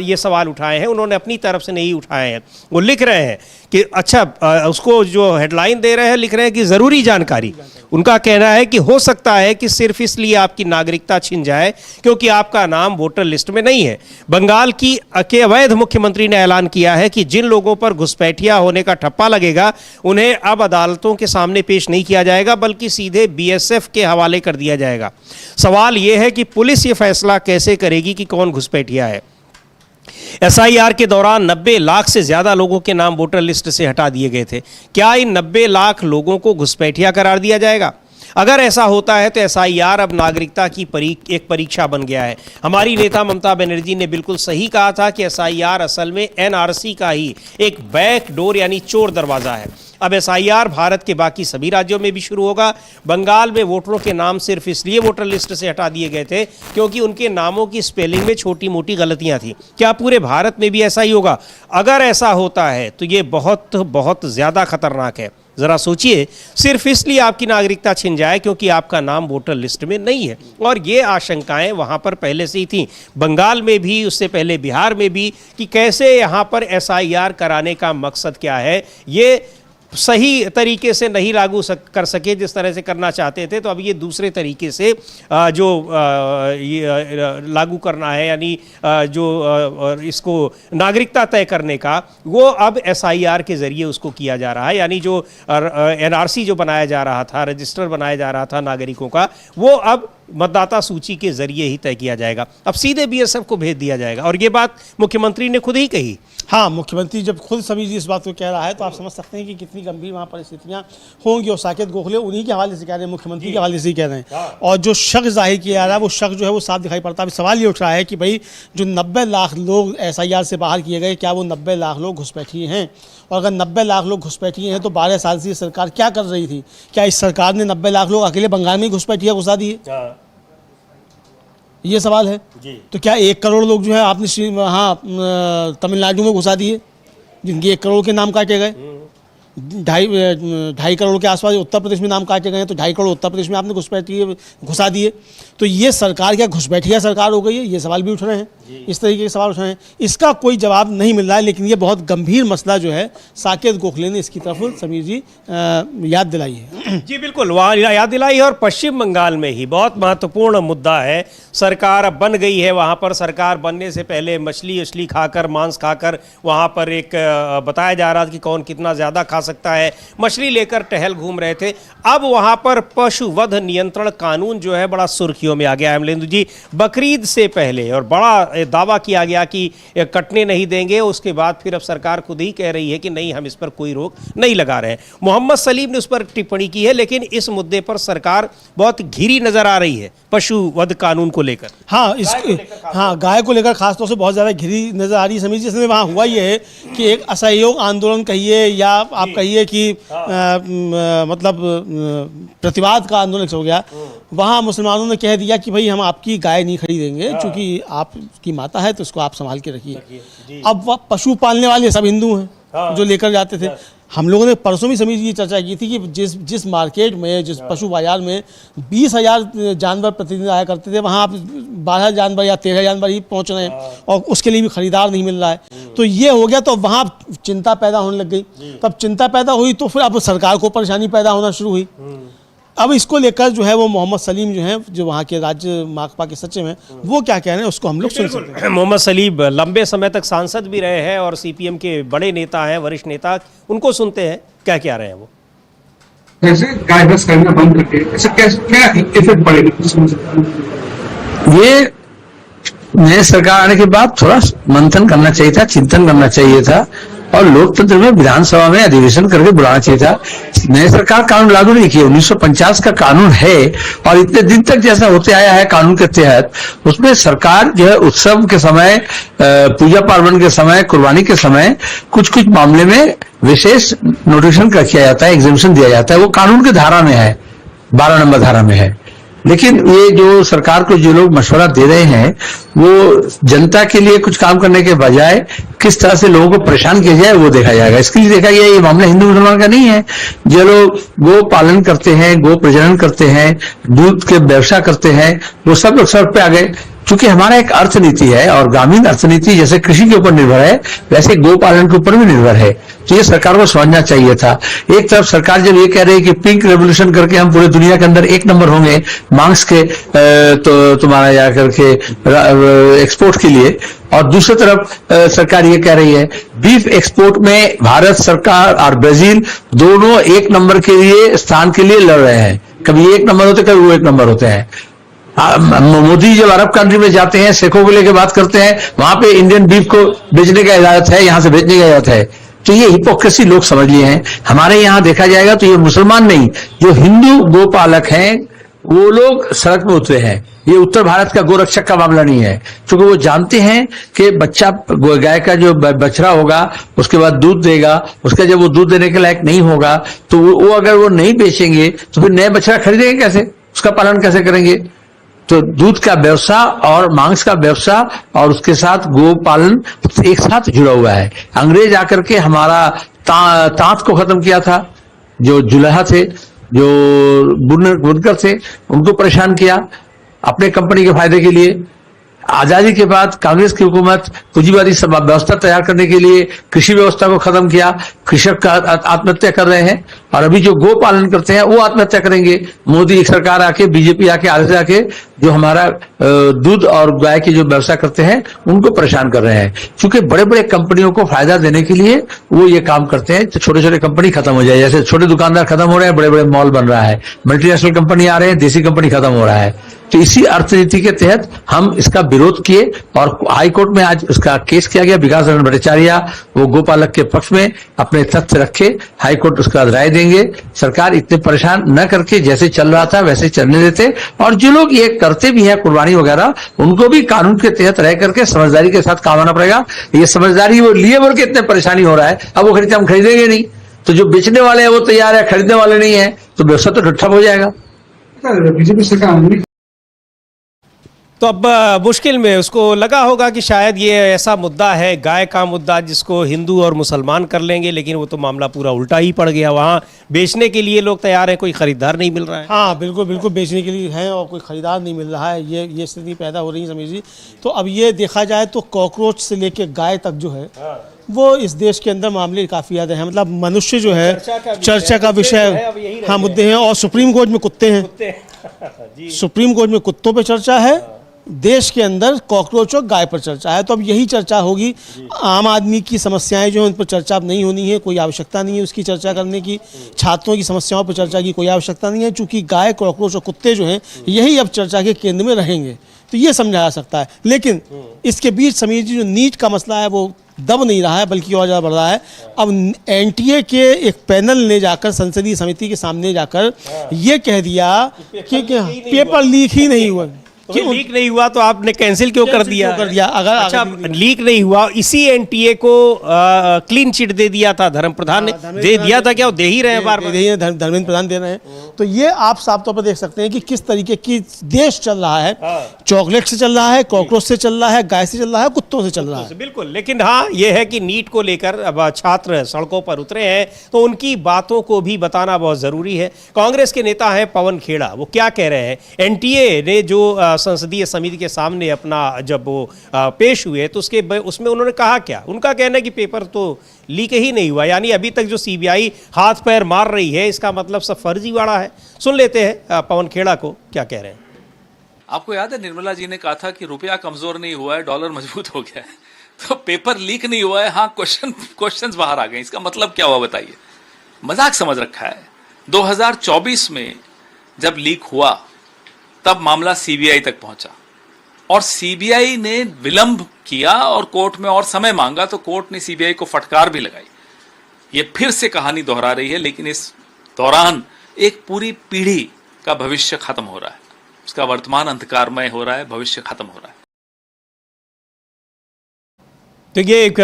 ये सवाल उठाए हैं, उन्होंने अपनी तरफ से नहीं उठाए हैं। वो लिख रहे हैं कि अच्छा, उसको जो हेडलाइन दे रहे हैं लिख रहे हैं कि ज़रूरी जानकारी। उनका कहना है कि हो सकता है कि सिर्फ इसलिए आपकी नागरिकता छिन जाए क्योंकि आपका नाम वोटर लिस्ट में नहीं है। बंगाल की अवैध मुख्यमंत्री ने ऐलान किया है कि जिन लोगों पर घुसपैठिया होने का ठप्पा लगेगा उन्हें अब अदालतों के सामने पेश नहीं किया जाएगा, बल्कि सीधे बीएसएफ के हवाले कर दिया जाएगा। सवाल यह है कि पुलिस ये फैसला कैसे करेगी कि कौन घुसपैठिया है। एसआईआर के दौरान 90 लाख से ज्यादा लोगों के नाम वोटर लिस्ट से हटा दिए गए थे। क्या इन 90 लाख लोगों को घुसपैठिया करार दिया जाएगा? अगर ऐसा होता है तो एसआईआर अब नागरिकता की एक परीक्षा बन गया है। हमारी नेता ममता बनर्जी ने बिल्कुल सही कहा था कि एसआईआर असल में एनआरसी का ही एक बैक डोर यानी चोर दरवाजा है। अब एसआईआर भारत के बाकी सभी राज्यों में भी शुरू होगा। बंगाल में वोटरों के नाम सिर्फ इसलिए वोटर लिस्ट से हटा दिए गए थे क्योंकि उनके नामों की स्पेलिंग में छोटी मोटी गलतियां थी। क्या पूरे भारत में भी ऐसा ही होगा? अगर ऐसा होता है तो ये बहुत बहुत ज़्यादा खतरनाक है। ज़रा सोचिए, सिर्फ इसलिए आपकी नागरिकता छिन जाए क्योंकि आपका नाम वोटर लिस्ट में नहीं है। और ये आशंकाएं वहाँ पर पहले से ही थी, बंगाल में भी, उससे पहले बिहार में भी, कि कैसे यहाँ पर एसआईआर कराने का मकसद क्या है। ये सही तरीके से नहीं लागू कर सके जिस तरह से करना चाहते थे, तो अब ये दूसरे तरीके से जो लागू करना है, यानी जो इसको नागरिकता तय करने का, वो अब एसआईआर के ज़रिए उसको किया जा रहा है। यानी जो एनआरसी जो बनाया जा रहा था, रजिस्टर बनाया जा रहा था नागरिकों का, वो अब मतदाता सूची के जरिए ही तय किया जाएगा। अब सीधे बीएसएफ को भेज दिया जाएगा। और ये बात मुख्यमंत्री ने खुद ही कही। हाँ, मुख्यमंत्री जब खुद समीर जी इस बात को कह रहा है तो आप समझ सकते हैं कि कितनी गंभीर वहाँ परिस्थितियाँ होंगी। और साकेत गोखले उन्हीं के हवाले से कह रहे हैं, मुख्यमंत्री के हवाले से ही कह रहे हैं। और जो शक जाहिर किया जा रहा है वो शक जो है वो साफ दिखाई पड़ता है। सवाल ये उठ रहा है कि भाई जो 90 लाख लोग एसआईआर से बाहर किए गए, क्या वो 90 लाख लोग घुसपैठिए हैं? और अगर 90 लाख लोग घुसपैठिए हैं तो 12 साल से सरकार क्या कर रही थी? क्या इस सरकार ने 90 लाख लोग अकेले बंगाल में ही घुसपैठिया घुसा दिए? ये सवाल है जी। तो क्या 1 करोड़ लोग जो है आपने वहाँ तमिलनाडु में घुसा दिए जिनके 1 करोड़ के नाम काटे गए? 2.5 करोड़ के आसपास उत्तर प्रदेश में नाम काटे गए हैं, तो 2.5 करोड़ उत्तर प्रदेश में आपने घुसा दिए। तो ये सरकार क्या घुसपैठिया सरकार हो गई है? ये सवाल भी उठ रहे हैं, इस तरीके के सवाल उठ रहे हैं। इसका कोई जवाब नहीं मिल रहा है, लेकिन ये बहुत गंभीर मसला जो है साकेत गोखले ने इसकी तरफ समीर जी याद दिलाई है। जी बिल्कुल, वहाँ याद दिलाई है। और पश्चिम बंगाल में ही बहुत महत्वपूर्ण मुद्दा है। सरकार अब बन गई है, वहाँ पर सरकार बनने से पहले मछली खाकर, मांस खाकर वहाँ पर एक बताया जा रहा था कि कौन कितना ज़्यादा खा सकता है, मछली लेकर टहल घूम रहे थे। अब वहाँ पर पशु वध नियंत्रण कानून जो है बड़ा सुर्खियों में आ गया है अमलेंदु जी। बकरीद से पहले और बड़ा दावा किया गया कि कटने नहीं देंगे, उसके बाद फिर अब सरकार खुद ही कह रही है कि नहीं, हम इस पर कोई रोक नहीं लगा रहे हैं। मोहम्मद सलीम ने उस पर टिप्पणी की है, लेकिन इस मुद्दे पर सरकार बहुत घिरी नजर आ रही है पशु वध कानून को लेकर। हाँ, गाय को लेकर खासतौर से बहुत ज़्यादा घिरी नजर आ रही है समीर जी। इसमें वहाँ हुआ ये है कि एक असहयोग आंदोलन कहिए या आप कहिए कि मतलब प्रतिवाद का आंदोलन हो गया। वहाँ मुसलमानों ने कह दिया कि भाई हम आपकी गाय नहीं खरीदेंगे, क्योंकि आपकी माता है तो इसको आप संभाल के रखिए। अब वह पशु पालने वाले सब हिंदू हैं जो लेकर जाते थे। हम लोगों ने परसों भी समीर जी चर्चा की थी कि जिस मार्केट में, जिस पशु बाजार में 20,000 जानवर प्रतिदिन आया करते थे, वहाँ आप 12 जानवर या 13 जानवर ही पहुँच रहे हैं और उसके लिए भी खरीदार नहीं मिल रहा है। तो ये हो गया, तो वहाँ चिंता पैदा होने लग गई। तब चिंता पैदा हुई तो फिर अब सरकार को परेशानी पैदा होना शुरू हुई। अब इसको लेकर जो है वो मोहम्मद सलीम जो हैं, जो वहाँ के राज्य माकपा के सचिव हैं, वो क्या कह रहे हैं उसको हम लोग सुन सकते हैं। मोहम्मद सलीम लंबे समय तक सांसद भी रहे हैं और सीपीएम के बड़े नेता हैं, वरिष्ठ नेता, उनको सुनते हैं क्या कह रहे हैं वो। जैसे गाय भैंस करना बंद करके ऐसा क्या इफेक्ट पड़ेगा? ये नए सरकार आने के बाद थोड़ा मंथन करना चाहिए था, चिंतन करना चाहिए था, और लोकतंत्र में विधानसभा में अधिवेशन करके बुलाना चाहिए था। नई सरकार कानून लागू नहीं किया, 1950 का कानून है और इतने दिन तक जैसा होते आया है कानून के तहत, उसमें सरकार जो है उत्सव के समय, पूजा पार्वण के समय, कुर्बानी के समय कुछ कुछ मामले में विशेष नोटिफिकेशन किया जाता है, एग्जेम्पशन दिया जाता है। वो कानून की धारा में है, 12 नंबर धारा में है। लेकिन ये जो सरकार को जो लोग मशवरा दे रहे हैं, वो जनता के लिए कुछ काम करने के बजाय किस तरह से लोगों को परेशान किया जाए वो देखा जाएगा। इसके लिए देखा गया ये मामला हिंदू मुसलमान का नहीं है। जो लोग गो पालन करते हैं, गो प्रजनन करते हैं, दूध के व्यवसाय करते हैं, वो सब लोग सड़क पे आ गए। चूंकि हमारा एक अर्थनीति है और ग्रामीण अर्थनीति जैसे कृषि के ऊपर निर्भर है, वैसे गो पालन के ऊपर भी निर्भर है। तो ये सरकार को समझना चाहिए था। एक तरफ सरकार जब ये कह रही है कि पिंक रेवोल्यूशन करके हम पूरे दुनिया के अंदर 1 नंबर होंगे मांस के, तो तुम्हारा जा करके एक्सपोर्ट के लिए, और दूसरी तरफ सरकार ये कह रही है बीफ एक्सपोर्ट में भारत सरकार और ब्राजील दोनों 1 नंबर के लिए स्थान के लिए लड़ रहे हैं। कभी 1 नंबर होते, कभी वो 1 नंबर होते हैं। मोदी जब अरब कंट्री में जाते हैं, सेखों को लेकर बात करते हैं, वहां पे इंडियन बीफ को बेचने का इजाजत है, यहां से बेचने की इजाजत है। तो ये हिपोक्रेसी लोग समझ लिए हैं। हमारे यहां देखा जाएगा तो ये मुसलमान नहीं, जो हिंदू गोपालक हैं वो लोग सड़क में उतरे हैं। ये उत्तर भारत का गोरक्षक का मामला नहीं है, क्योंकि वो जानते हैं कि बच्चा, गाय का जो बछड़ा होगा उसके बाद दूध देगा, उसका जब वो दूध देने के लायक नहीं होगा तो वो अगर वो नहीं बेचेंगे तो फिर नया बछड़ा खरीदेंगे कैसे, उसका पालन कैसे करेंगे। तो दूध का व्यवसाय और मांस का व्यवसाय और उसके साथ गो पालन एक साथ जुड़ा हुआ है। अंग्रेज आकर के हमारा तांत को खत्म किया था, जो जुलाहा थे, जो बुनकर थे, उनको परेशान किया अपने कंपनी के फायदे के लिए। आजादी के बाद कांग्रेस की हुकूमत पूंजीवादी व्यवस्था तैयार करने के लिए कृषि व्यवस्था को खत्म किया, कृषक आत्महत्या कर रहे हैं, और अभी जो गो पालन करते हैं वो आत्महत्या करेंगे। मोदी सरकार आके, बीजेपी आके, आगे आके जो हमारा दूध और गाय के जो व्यवसाय करते हैं उनको परेशान कर रहे हैं। क्योंकि बड़े बड़े कंपनियों को फायदा देने के लिए वो ये काम करते हैं, तो छोटे छोटे कंपनी खत्म हो जाए। जैसे छोटे दुकानदार खत्म हो रहे हैं, बड़े बड़े मॉल बन रहा है, मल्टीनेशनल कंपनी आ रहे हैं, देसी कंपनी खत्म हो रहा है। तो इसी अर्थनीति के तहत हम इसका विरोध किए और हाई कोर्ट में आज उसका केस किया गया। विकास रंजन भट्टाचार्य वो गोपालक के पक्ष में अपने तथ्य रखे, हाई कोर्ट उसका राय देंगे। सरकार इतने परेशान न करके जैसे चल रहा था वैसे चलने देते, और जो लोग ये करते भी हैं कुर्बानी वगैरह, उनको भी कानून के तहत रह करके समझदारी के साथ काम आना पड़ेगा। ये समझदारी वो लिए बोल के इतने परेशानी हो रहा है, अब वो खरीदते, हम खरीदेंगे नहीं, तो जो बेचने वाले हैं वो तैयार है, खरीदने वाले नहीं है, तो व्यवसाय तो ठप हो जाएगा। बीजेपी सरकार तो अब मुश्किल में उसको लगा होगा कि शायद ये ऐसा मुद्दा है, गाय का मुद्दा, जिसको हिंदू और मुसलमान कर लेंगे, लेकिन वो तो मामला पूरा उल्टा ही पड़ गया। वहाँ बेचने के लिए लोग तैयार हैं, कोई खरीदार नहीं मिल रहा है। हाँ बिल्कुल बिल्कुल, बेचने के लिए है और कोई ख़रीदार नहीं मिल रहा है, ये स्थिति पैदा हो रही है समीर जी। तो अब ये देखा जाए तो कॉकरोच से लेके गाय तक जो है वो इस देश के अंदर मामले काफ़ी ज़्यादा हैं। मतलब मनुष्य जो है चर्चा का विषय, हाँ मुद्दे हैं। और सुप्रीम कोर्ट में कुत्ते हैं, सुप्रीम कोर्ट में कुत्तों पे चर्चा है, देश के अंदर कॉकरोच और गाय पर चर्चा है। तो अब यही चर्चा होगी। आम आदमी की समस्याएं जो हैं उन पर चर्चा अब नहीं होनी है, कोई आवश्यकता नहीं है उसकी चर्चा करने की। छात्रों की समस्याओं पर चर्चा की कोई आवश्यकता नहीं है, चूँकि गाय, कॉकरोच और कुत्ते जो हैं यही अब चर्चा के केंद्र में रहेंगे। तो ये समझा जा सकता है। लेकिन इसके बीच समीर जी जो नीट का मसला है वो दब नहीं रहा है, बल्कि और ज़्यादा बढ़ रहा है। अब एनटीए के एक पैनल ने जाकर संसदीय समिति के सामने जाकर ये कह दिया कि पेपर लीक ही नहीं हुआ। क्यों लीक नहीं हुआ तो आपने कैंसिल क्यों कर दिया? अगर अच्छा, लीक नहीं हुआ, इसी एनटीए को क्लीन चिट दे दिया था धर्म प्रधान ने, दे दिया था क्या? वो दे ही रहे हैं, बार बार धर्मेंद्र प्रधान दे रहे हैं। तो ये आप साफ तौर पर देख सकते हैं कि किस तरीके की देश चल रहा है। चॉकलेट से चल रहा है, कॉकरोच से चल रहा है, गाय से चल रहा है, कुत्तों से चल रहा है। बिल्कुल। लेकिन हाँ, ये है कि नीट को लेकर अब छात्र सड़कों पर उतरे हैं, तो उनकी बातों को भी बताना बहुत जरूरी है। कांग्रेस के नेता हैं पवन खेड़ा, वो क्या कह रहे हैं? एनटीए ने जो संसदीय समिति के सामने अपना जब वो पेश हुए तो उसमें उन्होंने कहा क्या? उनका कहना है कि पेपर तो लीक ही नहीं हुआ, यानी अभी तक जो सीबीआई हाथ पैर मार रही है इसका मतलब सब फर्जीवाड़ा है। सुन लेते हैं पवन खेड़ा को क्या कह रहे हैं। आपको याद है निर्मला जी ने कहा था कि रुपया कमजोर नहीं हुआ है, डॉलर मजबूत हो गया है। तो पेपर लीक नहीं हुआ है, हाँ क्वेश्चंस बाहर आ गए। इसका मतलब क्या हुआ बताइए? मजाक समझ रखा है। 2024 में जब लीक हुआ तब मामला सीबीआई तक पहुंचा और सीबीआई ने विलंब किया और कोर्ट में और समय मांगा, तो कोर्ट ने सीबीआई को फटकार भी लगाई। ये फिर से कहानी दोहरा रही है, लेकिन इस दौरान एक पूरी पीढ़ी का भविष्य खत्म हो रहा है, उसका वर्तमान अंधकारमय हो रहा है, भविष्य खत्म हो रहा है। तो ये एक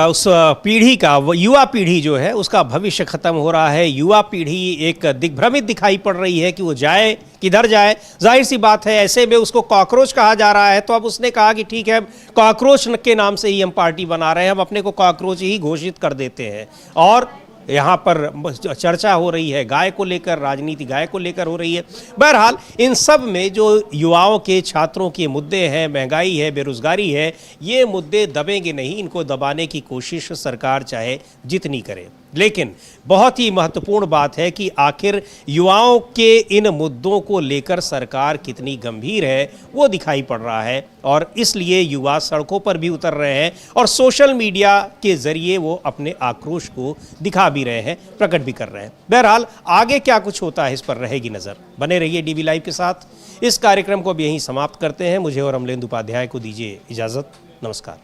उस पीढ़ी का, युवा पीढ़ी जो है उसका भविष्य खत्म हो रहा है। युवा पीढ़ी एक दिग्भ्रमित दिखाई पड़ रही है कि वो जाए किधर जाए। जाहिर सी बात है, ऐसे में उसको कॉकरोच कहा जा रहा है, तो अब उसने कहा कि ठीक है, कॉकरोच के नाम से ही हम पार्टी बना रहे हैं, हम अपने को कॉकरोच ही घोषित कर देते हैं। और यहाँ पर चर्चा हो रही है गाय को लेकर, राजनीति गाय को लेकर हो रही है। बहरहाल इन सब में जो युवाओं के, छात्रों के मुद्दे हैं, महंगाई है, बेरोजगारी है, ये मुद्दे दबेंगे नहीं। इनको दबाने की कोशिश सरकार चाहे जितनी करे, लेकिन बहुत ही महत्वपूर्ण बात है कि आखिर युवाओं के इन मुद्दों को लेकर सरकार कितनी गंभीर है वो दिखाई पड़ रहा है। और इसलिए युवा सड़कों पर भी उतर रहे हैं और सोशल मीडिया के जरिए वो अपने आक्रोश को दिखा भी रहे हैं, प्रकट भी कर रहे हैं। बहरहाल आगे क्या कुछ होता है इस पर रहेगी नज़र। बने रहिए डीवी लाइव के साथ। इस कार्यक्रम को अब यहीं समाप्त करते हैं। मुझे और अमलेंदु उपाध्याय को दीजिए इजाज़त। नमस्कार।